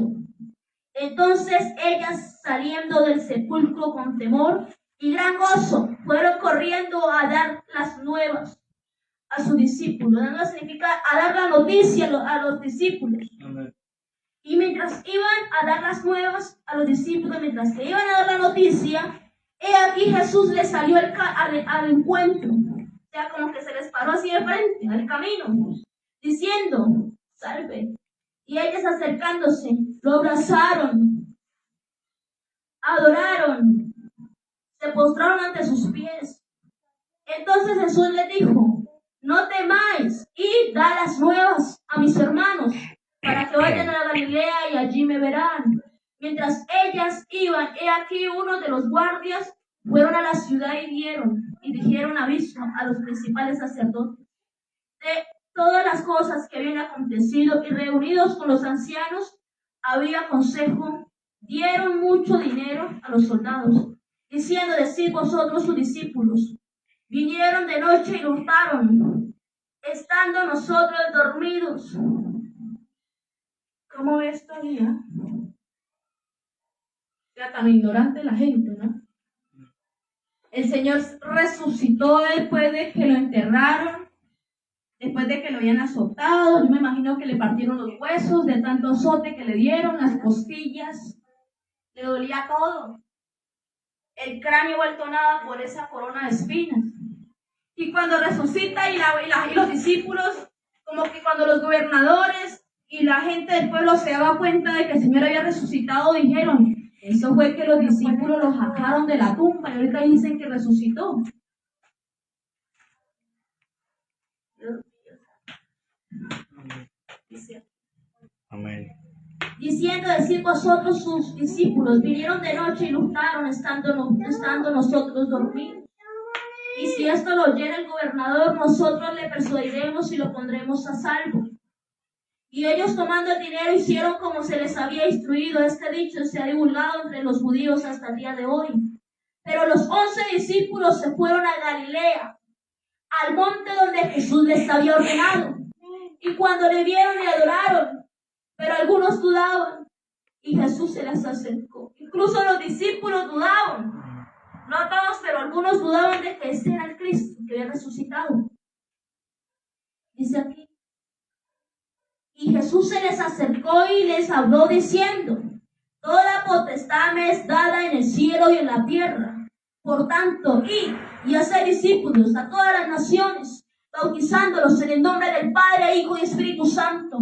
S4: Entonces ellas, saliendo del sepulcro con temor y gran gozo, fueron corriendo a dar las nuevas a sus discípulos. Eso significa a dar la noticia a los discípulos. Amén. Y mientras iban a dar las nuevas a los discípulos, mientras que iban a dar la noticia, he aquí Jesús les salió al encuentro. O sea, como que se les paró así de frente, al camino, diciendo, salve. Y ellas acercándose, lo abrazaron, adoraron, se postraron ante sus pies. Entonces Jesús les dijo, no temáis, id, da las nuevas a mis hermanos, para que vayan a la Galilea y allí me verán. Mientras ellas iban, he aquí uno de los guardias fueron a la ciudad y dijeron aviso a los principales sacerdotes de todas las cosas que habían acontecido, y reunidos con los ancianos había consejo, dieron mucho dinero a los soldados, diciendo, decid vosotros sus discípulos, vinieron de noche y lo hurtaron, estando nosotros dormidos. ¿Cómo ves todavía? Era tan ignorante la gente, ¿no? El Señor resucitó después de que lo enterraron, después de que lo habían azotado. Yo me imagino que le partieron los huesos de tanto azote que le dieron, las costillas, le dolía todo. El cráneo vuelto nada por esa corona de espinas. Y cuando resucita y los discípulos, como que cuando los gobernadores y la gente del pueblo se daba cuenta de que el Señor había resucitado, dijeron, eso fue que los discípulos lo sacaron de la tumba y ahorita dicen que resucitó.
S1: Amén.
S4: Diciendo, decir vosotros sus discípulos, vinieron de noche y lo hurtaron estando nosotros dormidos. Y si esto lo oyera el gobernador, nosotros le persuadiremos y lo pondremos a salvo. Y ellos, tomando el dinero, hicieron como se les había instruido. Este dicho se ha divulgado entre los judíos hasta el día de hoy. Pero los 11 discípulos se fueron a Galilea, al monte donde Jesús les había ordenado. Y cuando le vieron, le adoraron, pero algunos dudaban. Y Jesús se les acercó. Incluso los discípulos dudaban. No todos, pero algunos dudaban de que ese era el Cristo, que había resucitado. Dice aquí. Y Jesús se les acercó y les habló diciendo: toda potestad me es dada en el cielo y en la tierra. Por tanto, id y haced discípulos a todas las naciones, bautizándolos en el nombre del Padre, Hijo y Espíritu Santo,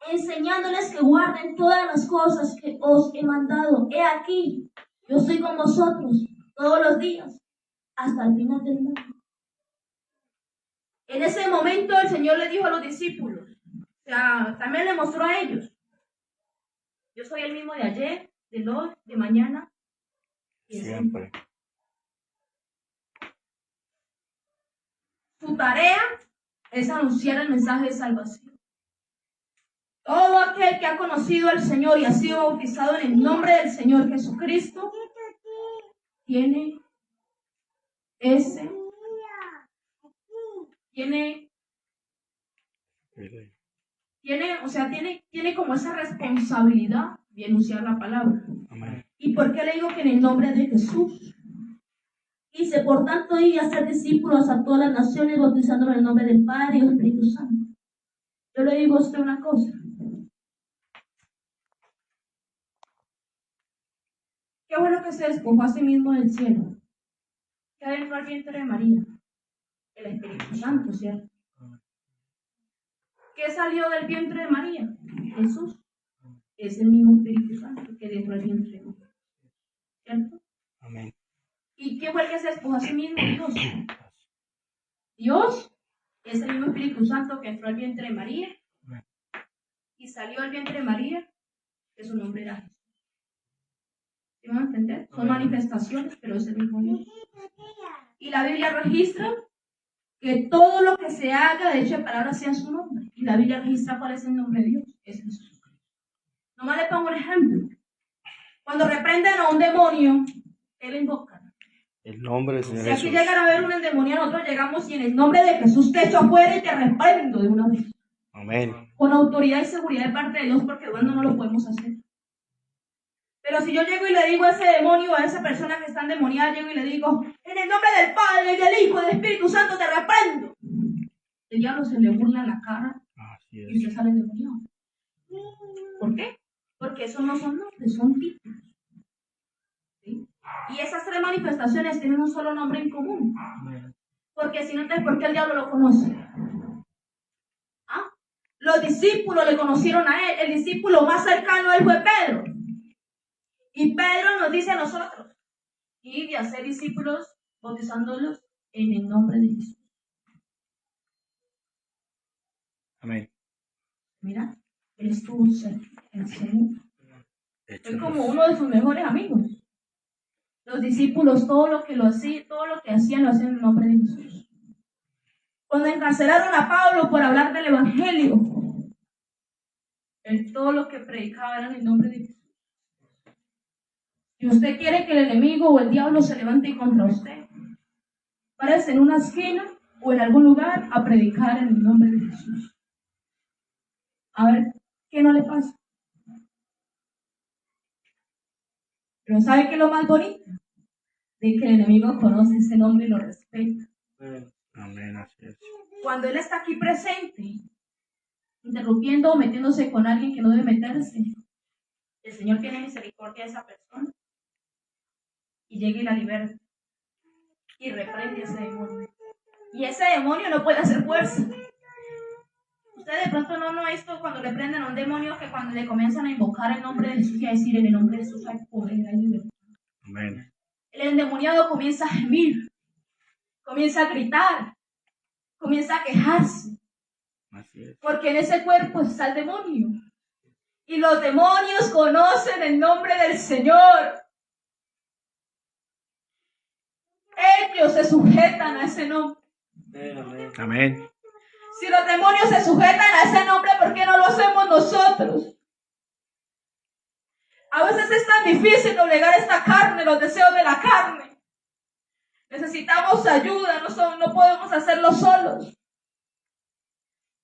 S4: enseñándoles que guarden todas las cosas que os he mandado. He aquí, yo estoy con vosotros todos los días, hasta el final del mundo. En ese momento el Señor le dijo a los discípulos, o sea, también le mostró a ellos: yo soy el mismo de ayer, de hoy, de mañana y de siempre. Su tarea es anunciar el mensaje de salvación. Todo aquel que ha conocido al Señor y ha sido bautizado en el nombre del Señor Jesucristo tiene como esa responsabilidad de anunciar la palabra.
S1: Amén.
S4: ¿Y por qué le digo que en el nombre de Jesús? Dice: por tanto, id y hacer discípulos a todas las naciones, bautizándolos en el nombre del Padre y del Espíritu Santo. Yo le digo a usted una cosa. Qué bueno que se despojó a sí mismo del cielo, que adentró al vientre de María, el Espíritu Santo, ¿cierto? ¿Qué salió del vientre de María? Jesús. Es el mismo Espíritu Santo que dentro del vientre de María, ¿cierto?
S1: Amén.
S4: ¿Y qué fue el que se despojó a sí mismo? Dios. Dios es el mismo Espíritu Santo que entró al vientre de María y salió del vientre de María, que su nombre era Jesús. ¿Sí van a entender? Son manifestaciones, pero es el mismo Dios. Y la Biblia registra que todo lo que se haga, de hecho, de palabras, sea en su nombre. Y la Biblia registra cuál es el nombre de Dios. Es Jesús. Nomás le pongo un ejemplo. Cuando reprenden a un demonio, ¿qué le invocan?
S1: El nombre del Señor
S4: Si aquí
S1: Jesús.
S4: llegan a ver un endemoniado, nosotros llegamos y en el nombre de Jesús te echo afuera y te reprendo de una vez.
S1: Amén.
S4: Con autoridad y seguridad de parte de Dios, porque bueno, no lo podemos hacer. Pero si yo llego y le digo a ese demonio, a esa persona que está endemoniada, llego y le digo: en el nombre del Padre, y del Hijo y del Espíritu Santo te reprendo, el diablo se le burla en la cara
S1: Así
S4: y
S1: es.
S4: usted sale endemoniado. ¿Por qué? Porque esos no son nombres, son títulos. ¿Sí? Y esas tres manifestaciones tienen un solo nombre en común. Porque si no, entonces, ¿por qué el diablo lo conoce? ¿Ah? Los discípulos le conocieron a él. El discípulo más cercano a él fue Pedro. Y Pedro nos dice a nosotros: id y hacer discípulos, bautizándolos en el nombre de Jesús.
S1: Amén.
S4: Mira, él estuvo cerca, el Señor. Fue como uno de sus mejores amigos. Los discípulos, todo lo que hacían, lo hacían en el nombre de Jesús. Cuando encarcelaron a Pablo por hablar del Evangelio, todo lo que predicaba era en el nombre de Jesús. Si usted quiere que el enemigo o el diablo se levante contra usted, párese en una esquina o en algún lugar a predicar en el nombre de Jesús. A ver, ¿qué no le pasa? Pero ¿sabe qué es lo más bonito? De que el enemigo conoce ese nombre y lo respeta.
S1: Amén, así es.
S4: Cuando él está aquí presente, interrumpiendo o metiéndose con alguien que no debe meterse, el Señor tiene misericordia de esa persona y llega y la liberta y reprende a ese demonio. Y ese demonio no puede hacer fuerza. Usted de pronto no ha visto cuando le prenden a un demonio que cuando le comienzan a invocar el nombre de Jesús y a decir: en el nombre de Jesús hay poder, hay libertad.
S1: Amén.
S4: El endemoniado comienza a gemir, comienza a gritar, comienza a quejarse,
S1: Así es.
S4: porque en ese cuerpo está el demonio. Y los demonios conocen el nombre del Señor. Ellos se sujetan a ese nombre.
S1: Amén.
S4: Si los demonios se sujetan a ese nombre, ¿por qué no lo hacemos nosotros? A veces es tan difícil doblegar esta carne, los deseos de la carne. Necesitamos ayuda, no podemos hacerlo solos.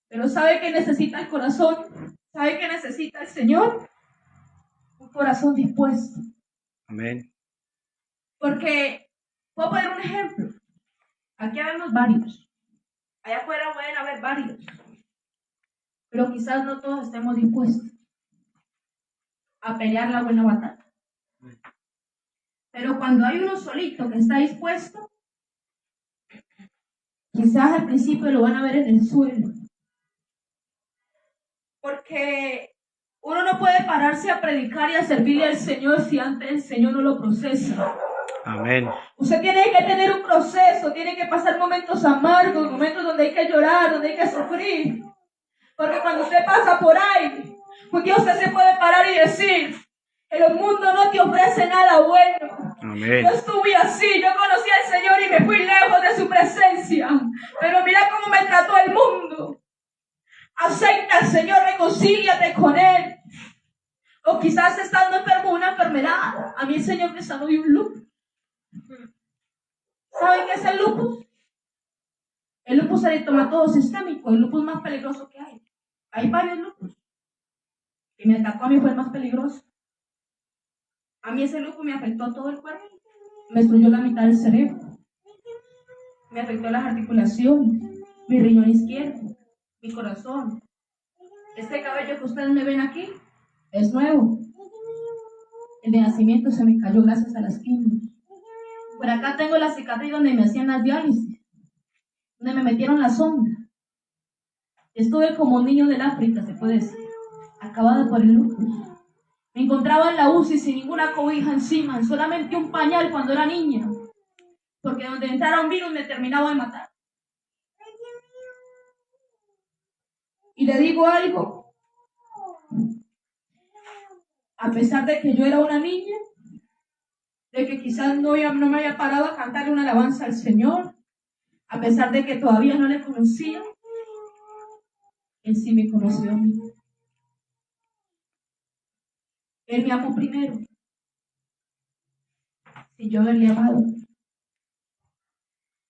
S4: Pero ¿sabe qué necesita el corazón? ¿Sabe qué necesita el Señor? Un corazón dispuesto.
S1: Amén.
S4: Porque, puedo poner un ejemplo. Aquí vemos varios. Allá afuera pueden haber varios. Pero quizás no todos estemos dispuestos a pelear la buena batalla. Pero cuando hay uno solito que está dispuesto, quizás al principio lo van a ver en el suelo. Porque uno no puede pararse a predicar y a servirle al Señor si antes el Señor no lo procesa.
S1: Amén.
S4: Usted tiene que tener un proceso, tiene que pasar momentos amargos, momentos donde hay que llorar, donde hay que sufrir. Porque cuando usted pasa por ahí, porque usted se puede parar y decir, el mundo no te ofrece nada bueno.
S1: Amén.
S4: Yo estuve así, yo conocí al Señor y me fui lejos de su presencia. Pero mira cómo me trató el mundo. Acepta al Señor, reconcíliate con Él. O quizás estando enfermo de una enfermedad. A mí el Señor me sanó de un lupus. ¿Saben qué es el lupus? El lupus eritematoso sistémico, el lupus más peligroso que hay. Hay varios lupus. Y me atacó a mí, fue el más peligroso. A mí ese lupus me afectó todo el cuerpo. Me destruyó la mitad del cerebro. Me afectó las articulaciones, mi riñón izquierdo, mi corazón. Este cabello que ustedes me ven aquí es nuevo. El de nacimiento se me cayó gracias a las quimios. Por acá tengo la cicatriz donde me hacían las diálisis, donde me metieron la sonda. Estuve como un niño del África, se puede decir, acabada por el lupus. Me encontraba en la UCI sin ninguna cobija encima, solamente un pañal cuando era niña, porque donde entrara un virus me terminaba de matar. Y le digo algo, a pesar de que yo era una niña, de que quizás no me había parado a cantarle una alabanza al Señor, a pesar de que todavía no le conocía, Él sí me conoció a mí. Él me amó primero, sin yo haberle amado.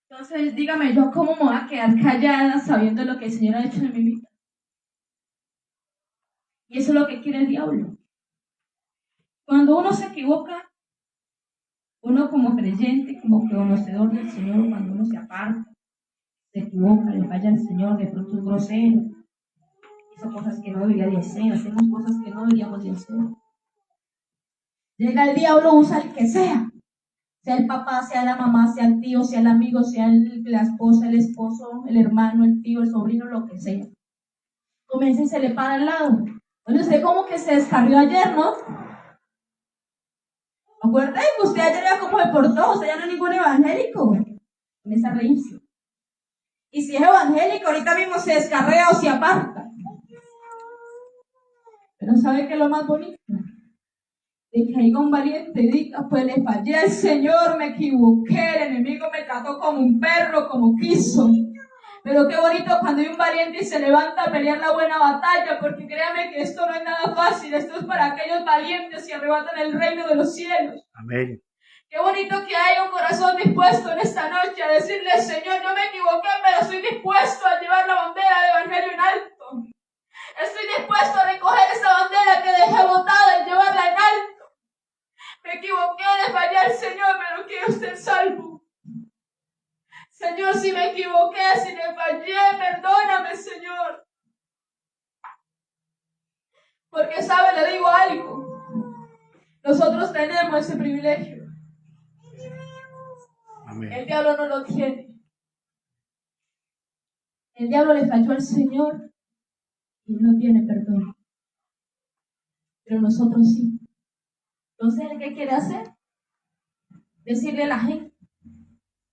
S4: Entonces, dígame, ¿yo cómo me voy a quedar callada sabiendo lo que el Señor ha hecho en mi vida? Y eso es lo que quiere el diablo. Cuando uno se equivoca, uno como creyente, como conocedor del Señor, cuando uno se aparta, se equivoca, le falla al Señor, de pronto es grosero, hizo cosas que no debería de hacer, hacemos cosas que no deberíamos de hacer. Llega el diablo, usa el que sea el papá, sea la mamá, sea el tío, sea el amigo, sea la esposa, el esposo, el hermano, el tío, el sobrino, lo que sea. Comienza y se le para al lado. Bueno, usted como que se descarrió ayer, ¿no? Acuérdate que usted ayer ya como se portó, usted ya no es ningún evangélico. Comienza a reírse. Y si es evangélico, ahorita mismo se descarrea o se aparta. Pero ¿sabe qué es lo más bonito? De que haya un valiente y diga, pues le fallé al Señor, me equivoqué, el enemigo me trató como un perro, como quiso. Pero qué bonito cuando hay un valiente y se levanta a pelear la buena batalla, porque créame que esto no es nada fácil, esto es para aquellos valientes que arrebatan el reino de los cielos.
S1: Amén.
S4: Qué bonito que haya un corazón dispuesto en esta noche a decirle, Señor, yo me equivoqué, pero estoy dispuesto a llevar la bandera del Evangelio en alto. Estoy dispuesto a recoger esa bandera que dejé botada y llevarla en alto. Me equivoqué, le fallé al Señor, pero quiero ser salvo. Señor, si me equivoqué, si le fallé, perdóname, Señor. Porque, ¿sabe? Le digo algo. Nosotros tenemos ese privilegio.
S1: Amén.
S4: El diablo no lo tiene. El diablo le falló al Señor y no tiene perdón. Pero nosotros sí. Entonces, ¿qué quiere hacer? Decirle a la gente,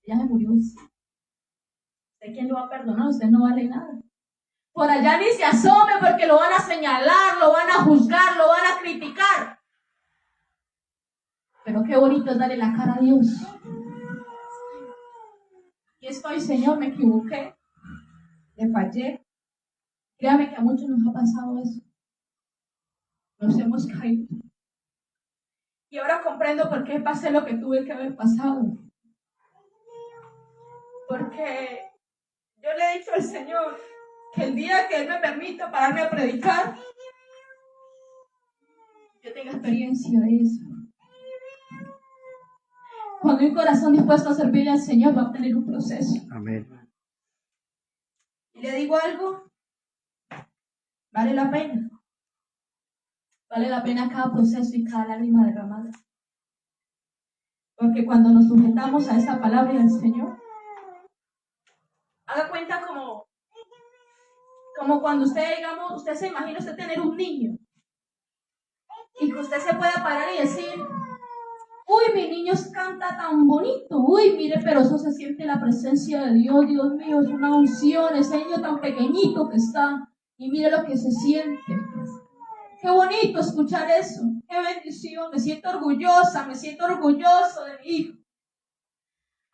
S4: ya se murió. ¿Usted quién lo va a perdonar? Usted no vale nada. Por allá ni se asome porque lo van a señalar, lo van a juzgar, lo van a criticar. Pero qué bonito es darle la cara a Dios. Aquí estoy, Señor, me equivoqué, le fallé. Créame que a muchos nos ha pasado eso. Nos hemos caído. Y ahora comprendo por qué pasé lo que tuve que haber pasado. Porque yo le he dicho al Señor que el día que Él me permita pararme a predicar, yo tenga experiencia de eso. Cuando hay un corazón dispuesto a servirle al Señor, va a tener un proceso.
S1: Amén.
S4: Y le digo algo, vale la pena. Vale la pena cada proceso y cada lágrima derramada. Porque cuando nos sujetamos a esa palabra del Señor, haga cuenta como cuando usted, digamos, usted se imagina usted tener un niño y que usted se pueda parar y decir, uy, mi niño canta tan bonito, uy, mire, pero eso se siente la presencia de Dios, Dios mío, es una unción, ese niño tan pequeñito que está, y mire lo que se siente. Qué bonito escuchar eso, qué bendición, me siento orgullosa, me siento orgulloso de mi hijo.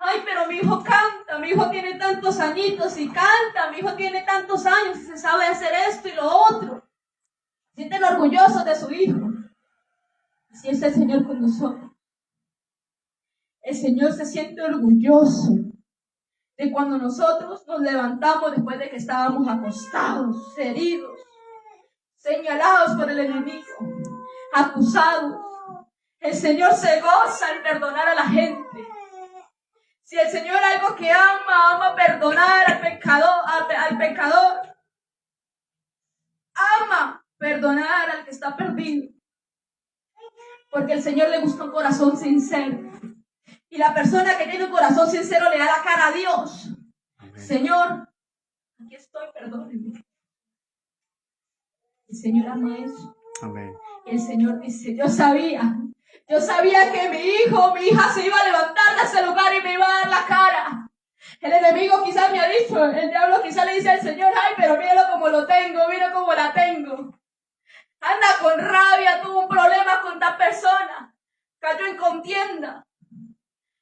S4: Ay, pero mi hijo canta, mi hijo tiene tantos añitos y canta, mi hijo tiene tantos años y se sabe hacer esto y lo otro. Sienten orgullosos de su hijo. Así es el Señor con nosotros. El Señor se siente orgulloso de cuando nosotros nos levantamos después de que estábamos acostados, heridos, señalados por el enemigo, acusados. El Señor se goza en perdonar a la gente. Si el Señor algo que ama perdonar al pecador, ama perdonar al que está perdido. Porque el Señor le gusta un corazón sincero. Y la persona que tiene un corazón sincero le da la cara a Dios. Amén. Señor, aquí estoy, perdóneme. El Señor ama eso.
S1: Amén.
S4: Y el Señor dice, yo sabía que mi hijo, mi hija se iba a levantar de ese lugar y me iba a dar la cara. El enemigo quizás me ha dicho, el diablo quizás le dice al Señor, ay, pero míralo como lo tengo, mira cómo la tengo. Anda con rabia, tuvo un problema con tal persona, cayó en contienda.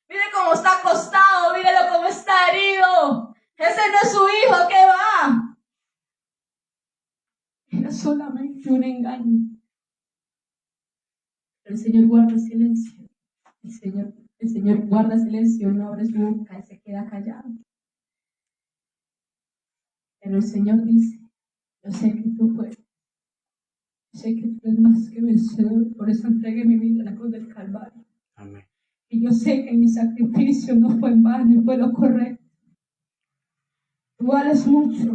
S4: Mire cómo está acostado, mírelo cómo está herido. Ese no es su hijo, ¿qué va? Era solamente un engaño. El Señor guarda silencio. El Señor guarda silencio, no abre su boca, Él se queda callado. Pero el Señor dice, yo sé que tú puedes. Yo sé que tú eres más que vencedor, por eso entregué mi vida en la cruz del Calvario.
S1: Amén.
S4: Y yo sé que mi sacrificio no fue en vano y fue lo correcto. Tú vales mucho,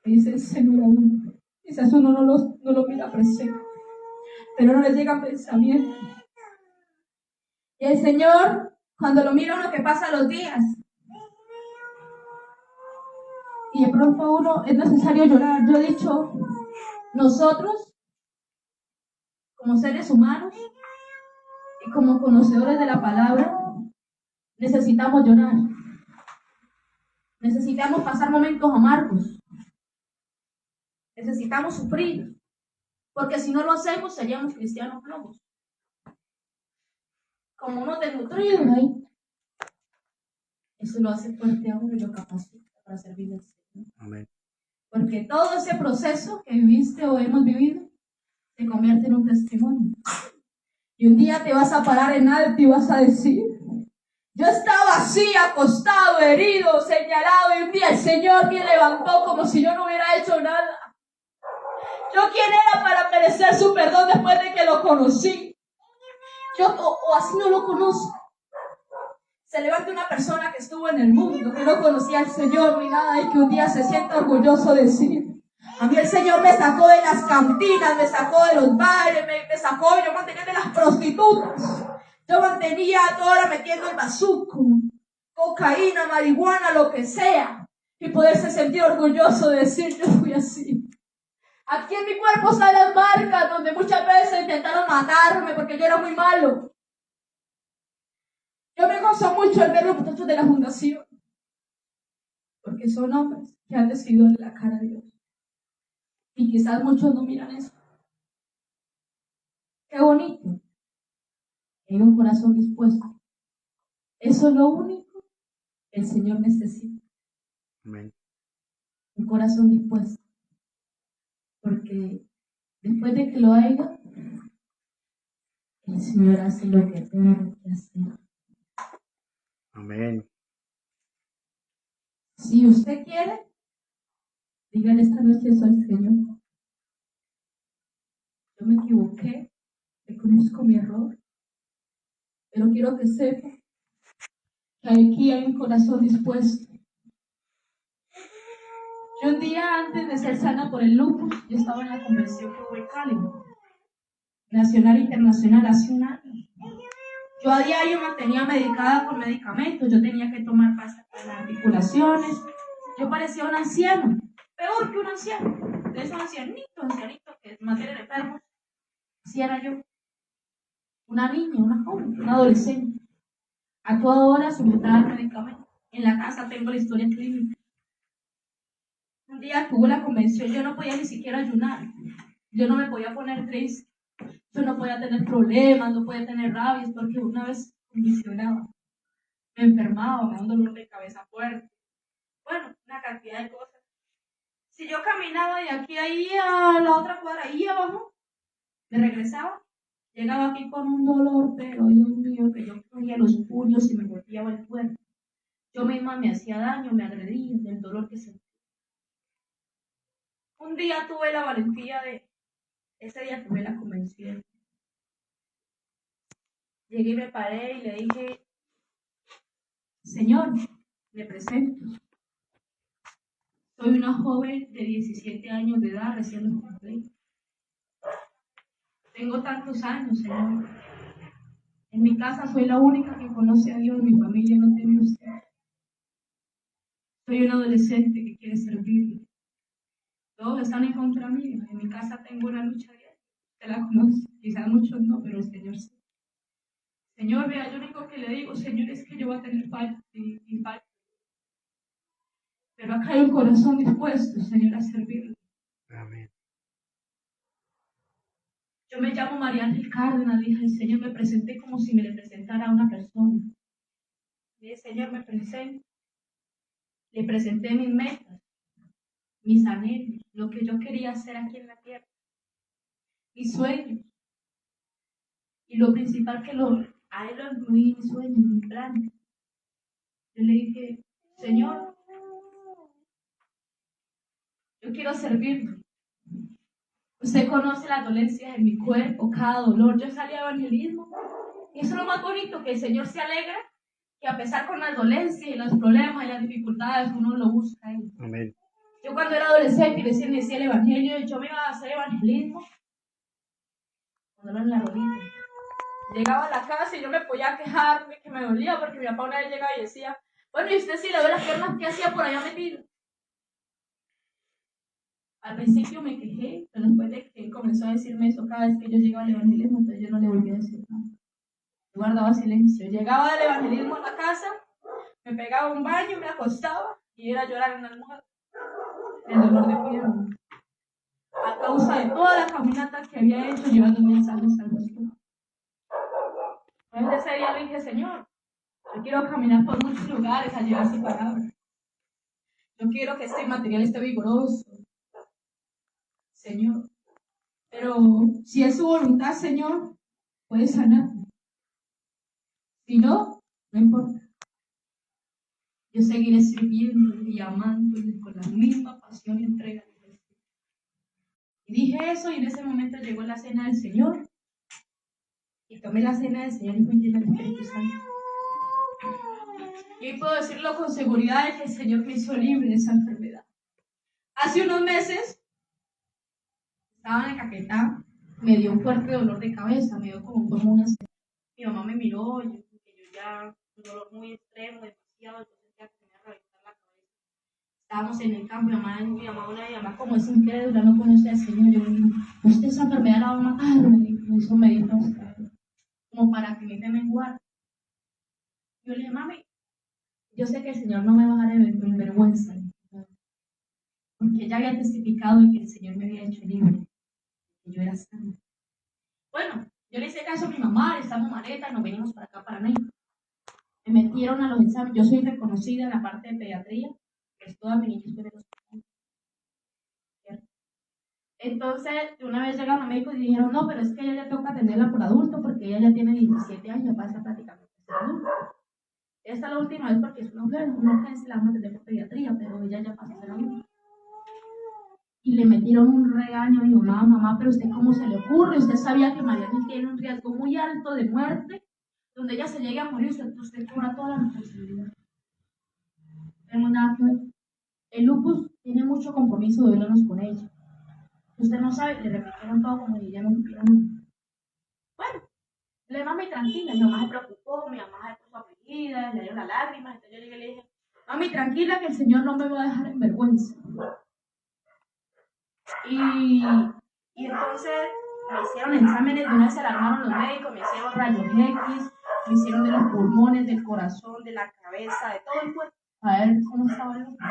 S4: dice el Señor a uno. Quizás uno no lo mira presente, pero no le llega pensamiento. Y el Señor, cuando lo mira uno que pasa los días, y de pronto a uno es necesario llorar. Yo he dicho, nosotros, como seres humanos, y como conocedores de la palabra, necesitamos llorar. Necesitamos pasar momentos amargos. Necesitamos sufrir. Porque si no lo hacemos, seríamos cristianos flojos. Como uno desnutrido ahí. Eso lo hace fuerte a uno y lo capacita para servir al Señor.
S1: Amén.
S4: Porque todo ese proceso que viviste o hemos vivido se convierte en un testimonio. Y un día te vas a parar en alto y vas a decir, yo estaba así, acostado, herido, señalado, y un día el Señor me levantó como si yo no hubiera hecho nada. ¿Yo quién era para merecer su perdón después de que lo conocí? O así no lo conozco. Se levanta una persona que estuvo en el mundo, que no conocía al Señor ni nada, y que un día se siente orgulloso de decir, a mí el Señor me sacó de las cantinas, me sacó de los bares, me sacó, yo mantenía de las prostitutas. Yo mantenía toda hora metiendo el bazuco, cocaína, marihuana, lo que sea. Y poderse sentir orgulloso de decir, yo fui así. Aquí en mi cuerpo están las marcas donde muchas veces intentaron matarme porque yo era muy malo. Yo me gozo mucho al ver los muchachos de la fundación. Porque son hombres que han decidido darle la cara a Dios. Y quizás muchos no miran eso. Qué bonito. Hay un corazón dispuesto. Eso es lo único que el Señor necesita.
S1: Amén.
S4: Un corazón dispuesto. Porque después de que lo haya, el Señor hace lo que tenga que hacer.
S1: Amén.
S4: Si usted quiere, Dígale esta noche eso al Señor. Yo me equivoqué, reconozco mi error, pero quiero que sepa que aquí hay un corazón dispuesto. Yo un día antes de ser sana por el lupus, yo estaba en la convención que hubo en Cali, nacional e internacional, hace un año. Yo a diario me mantenía medicada con medicamentos, yo tenía que tomar pasta para las articulaciones. Yo parecía un anciano, peor que un anciano, de esos ancianitos que mantienen enfermos. Así era yo, una niña, una joven, una adolescente, a toda hora sometida al medicamento. En la casa tengo la historia clínica. Un día que hubo la convención, yo no podía ni siquiera ayunar, yo no me podía poner triste, yo no podía tener problemas, no podía tener rabias, porque una vez condicionaba, me enfermaba, me daba un dolor de cabeza fuerte. Bueno, una cantidad de cosas. Si yo caminaba de aquí ahí a la otra cuadra, ahí abajo, me regresaba, llegaba aquí con un dolor, pero Dios mío, que yo cogía los puños y me golpeaba el cuerpo. Yo misma me hacía daño, me agredía del dolor que sentía. Un día tuve la valentía ese día que me la convención. Llegué y me paré y le dije, Señor, me presento. Soy una joven de 17 años de edad, recién cumplida. Tengo tantos años, Señor. En mi casa soy la única que conoce a Dios, mi familia no tiene usted. Soy un adolescente que quiere servirle. Todos están en contra mía. En mi casa tengo una lucha diaria. Usted la conoce, quizás muchos no, pero el Señor sí. Señor, vea, yo lo único que le digo, Señor, es que yo voy a tener falta y falta. Pero acá hay un corazón dispuesto, Señor, a servirle.
S3: Amén.
S4: Yo me llamo María Ángel Cárdenas, dije, el Señor, me presenté como si me le presentara a una persona. Dije, Señor, me presento. Le presenté mis metas, mis anhelos, lo que yo quería hacer aquí en la tierra, mis sueños. Y lo principal a él lo incluí, mis sueños, mis planes. Yo le dije, Señor, yo quiero servirle. Usted conoce las dolencias de mi cuerpo, cada dolor. Yo salí a evangelismo. Y eso es lo más bonito, que el Señor se alegra, que a pesar con las dolencias y los problemas y las dificultades, uno lo busca a Él.
S3: Amén.
S4: Yo cuando era adolescente y recién decía el evangelio, yo me iba a hacer evangelismo con dolor en la rodilla. Llegaba a la casa y yo me podía quejarme que me dolía porque mi papá una vez llegaba y decía, bueno, y usted si le ve las piernas, ¿qué hacía por allá metido? Al principio me quejé, pero después de que él comenzó a decirme eso cada vez que yo llegaba al evangelismo, entonces yo no le volvía a decir nada. Yo guardaba silencio. Llegaba del evangelismo a la casa, me pegaba un baño, me acostaba y era llorar en la almohada. El dolor de pierna. A causa de toda la caminata que había hecho llevando mensajes de salvación. Entonces ese día le dije, Señor, yo quiero caminar por muchos lugares a llevar su palabra. Yo quiero que este material esté vigoroso. Señor. Pero si es su voluntad, Señor, puede sanar. Si no, no importa. Yo seguiré sirviéndole y amándole con la misma pasión y entrega. Y dije eso y en ese momento llegó la cena del Señor. Y tomé la cena del Señor y fui llena del Espíritu Santo. Y hoy puedo decirlo con seguridad de que el Señor me hizo libre de esa enfermedad. Hace unos meses estaba en Caquetá, me dio un fuerte dolor de cabeza, me dio como una... Mi mamá me miró, yo ya un dolor muy extremo, demasiado, yo sentía que tenía que reventar la cabeza. Estábamos en el campo, mi mamá como es incrédula, no conoce al Señor, yo le dije, usted esa enfermedad la va a matar, me dijo, eso me dijo usted, como para que mi fe me guarde. Yo le dije, mami, yo sé que el Señor no me va a dejar en vergüenza, porque ella había testificado de que el Señor me había hecho libre, que yo era sana. Bueno, yo le hice caso a mi mamá, le estamos maleta, nos venimos para acá, para México. Me metieron a los exámenes, yo soy reconocida en la parte de pediatría, que es toda mi niñez fue en el hospital. Entonces, una vez llegaron a México y dijeron, no, pero es que ella ya toca atenderla por adulto, porque ella ya tiene 17 años, pasa prácticamente a ser adulto. Esta es la última vez porque es una urgencia, la vamos a atender por pediatría, pero ella ya pasa a ser adulto. y le metieron un regaño a mi mamá, mamá, pero usted cómo se le ocurre, usted sabía que Mariana tiene un riesgo muy alto de muerte, donde ella se llegue a morir, usted cobra toda la responsabilidad. No tenemos nada que ver. El lupus tiene mucho compromiso de vernos con ella. Usted no sabe, le repitieron todo como si ya no supieran. Bueno, le mami tranquila, mi mamá se preocupó, mi mamá se puso afligida, le dieron las lágrimas, entonces yo llegué y le dije, mami tranquila que el Señor no me va a dejar en vergüenza. Y entonces me hicieron exámenes, de una vez se alarmaron los médicos, me hicieron rayos X, me hicieron de los pulmones, del corazón, de la cabeza, de todo el cuerpo, a ver cómo estaba el lupus.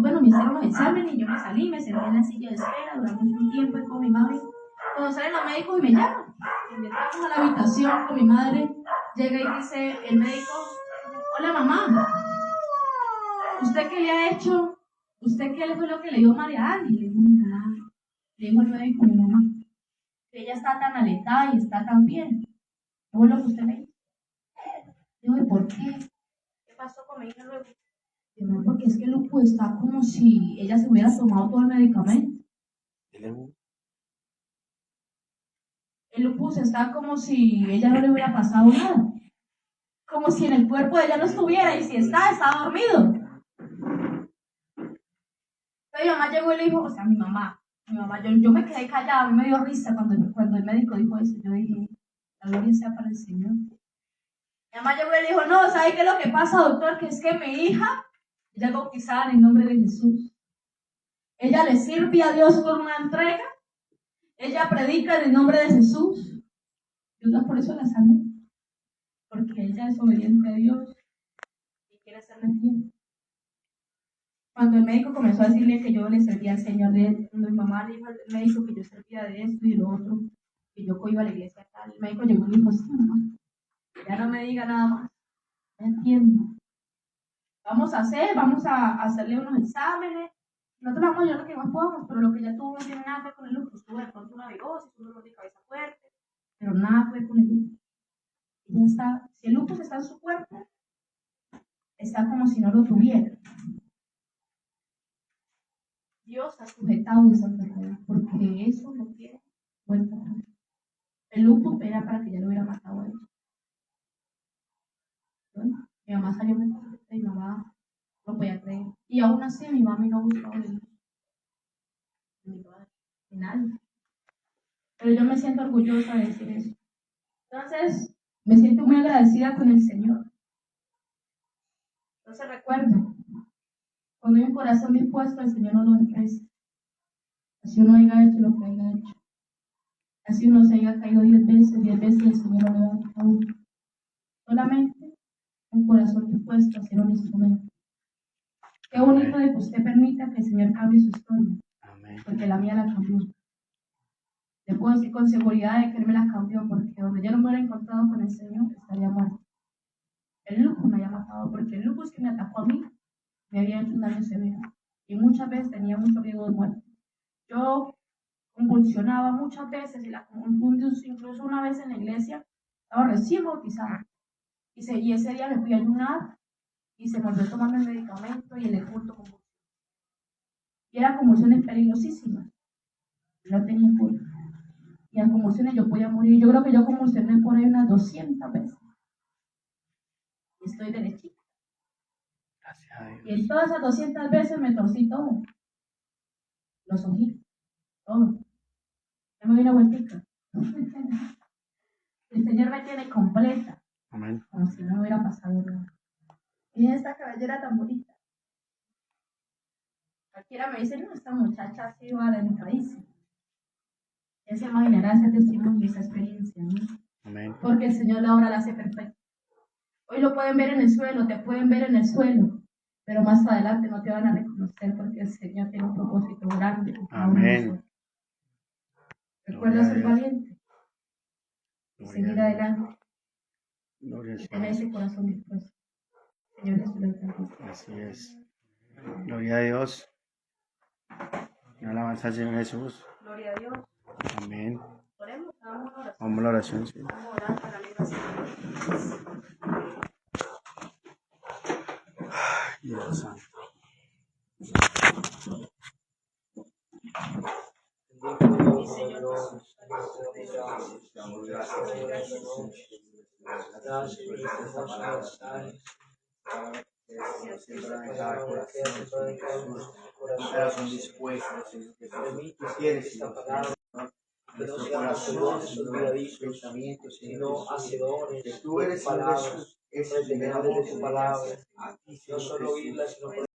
S4: Bueno, me hicieron los exámenes y yo me salí, me senté en la silla de espera, duramos un tiempo con mi mami. Cuando salen los médicos y me llaman, y me trajo a la habitación con mi madre, llega y dice el médico, hola mamá, ¿usted qué le ha hecho? ¿Usted qué fue lo que le dio María Ani? Le dijo mi mamá, le dijo el médico a mi mamá, que ella está tan alertada y está tan bien. ¿Qué fue lo que usted le dijo? Digo, ¿y por qué? ¿Qué pasó con mi hija luego? Digo, porque es que el lupus está como si ella se hubiera tomado todo el medicamento. El lupus está como si ella no le hubiera pasado nada. Como si en el cuerpo de ella no estuviera, y si está dormido. Entonces mi mamá llegó y le dijo, o sea, mi mamá, yo me quedé callada, a mí me dio risa cuando el médico dijo eso. Yo dije, la gloria sea para el Señor. Mi mamá llegó y le dijo, no, ¿sabe qué es lo que pasa, doctor? Que es que mi hija, ella es bautizada en el nombre de Jesús. Ella le sirve a Dios con una entrega. Ella predica en el nombre de Jesús. Yo por eso la sané. Porque ella es obediente a Dios y quiere serle fiel. Cuando el médico comenzó a decirle que yo le servía al Señor, cuando mi mamá le dijo al médico que yo servía de esto y lo otro, que yo iba a la iglesia tal, el médico llegó y me dijo, sí, mamá, ya no me diga nada más, no entiendo. Vamos a hacerle unos exámenes, nosotros vamos a ayudar lo que más podamos, pero lo que ya tuvo no tiene nada que ver con el lupus, tuvo de pronto una virosis, un dolor de cabeza fuerte, pero nada que ver con el lupus. Ella está, si el lupus está en su cuerpo, está como si no lo tuviera. Dios ha sujetado esa enfermedad, porque eso no tiene vuelta atrás. El lupus era para que ya lo hubiera matado a ella. Bueno, mi mamá salió muy contenta y mi mamá no podía creer. Y aún así mi mamá no buscaba el lupus. Ni mi padre, ni nadie. Pero yo me siento orgullosa de decir eso. Entonces, me siento muy agradecida con el Señor. Entonces recuerdo, cuando hay un corazón dispuesto, el Señor no lo desprecia. Así uno haya hecho lo que haya hecho. Así uno se haya caído 10 veces el Señor lo levanta a uno. Solamente un corazón dispuesto a ser un instrumento. Qué bonito de que usted permita que el Señor cambie su historia. Amén. Porque la mía la cambió. Le puedo decir con seguridad de que Él me la cambió, porque donde yo no me hubiera encontrado con el Señor, estaría muerto. El lupus me había matado, porque el lupus que me atacó a mí me había hecho un daño severo. Y muchas veces tenía mucho riesgo de muerte. Yo convulsionaba muchas veces, incluso una vez en la iglesia, estaba recién bautizada. Y ese día me fui a ayunar y se volvió a tomarme el medicamento y el culto convulsión. Y eran convulsiones peligrosísimas. No tenía culpa. Y en convulsiones yo podía morir. Yo creo que yo convulsioné por ahí unas 200 veces. Y estoy derechita.
S1: Gracias a Dios.
S4: Y en todas esas 200 veces me torcí todo. Los ojitos. Todo. Ya me di una vueltica. El Señor me tiene completa.
S1: Amén.
S4: Como si no me hubiera pasado nada. Y esta cabellera tan bonita. Cualquiera me dice, no, esta muchacha ha sido alentadísima. Ya se imaginará ese testimonio y esa experiencia, ¿no?
S1: Amén.
S4: Porque el Señor la obra la hace perfecta. Hoy lo pueden ver en el suelo, te pueden ver en el suelo, pero más adelante no te van a reconocer porque el Señor tiene un propósito grande.
S1: Amén.
S4: Recuerda ser valiente y seguir adelante.
S1: Gloria
S4: Y tener ese corazón dispuesto. Señor Jesús, le bendiga.
S1: Así es. Gloria a Dios. Y alabanza al Señor Jesús.
S2: Gloria a Dios.
S1: Amén.
S2: Oremos, hagamos una oración.
S1: Vamos a la oración, sí.
S2: Vamos a orar para la liberación.
S1: Espíritu Santo.
S2: Mi Señor Jesús.
S1: Corazón dispuesto, Señor, que tú quieres, Señor, nuestro corazón, Señor, pensamientos, Señor, que tú eres, Señor Jesús, es primeramente tu palabra, a ti, Señor Jesús.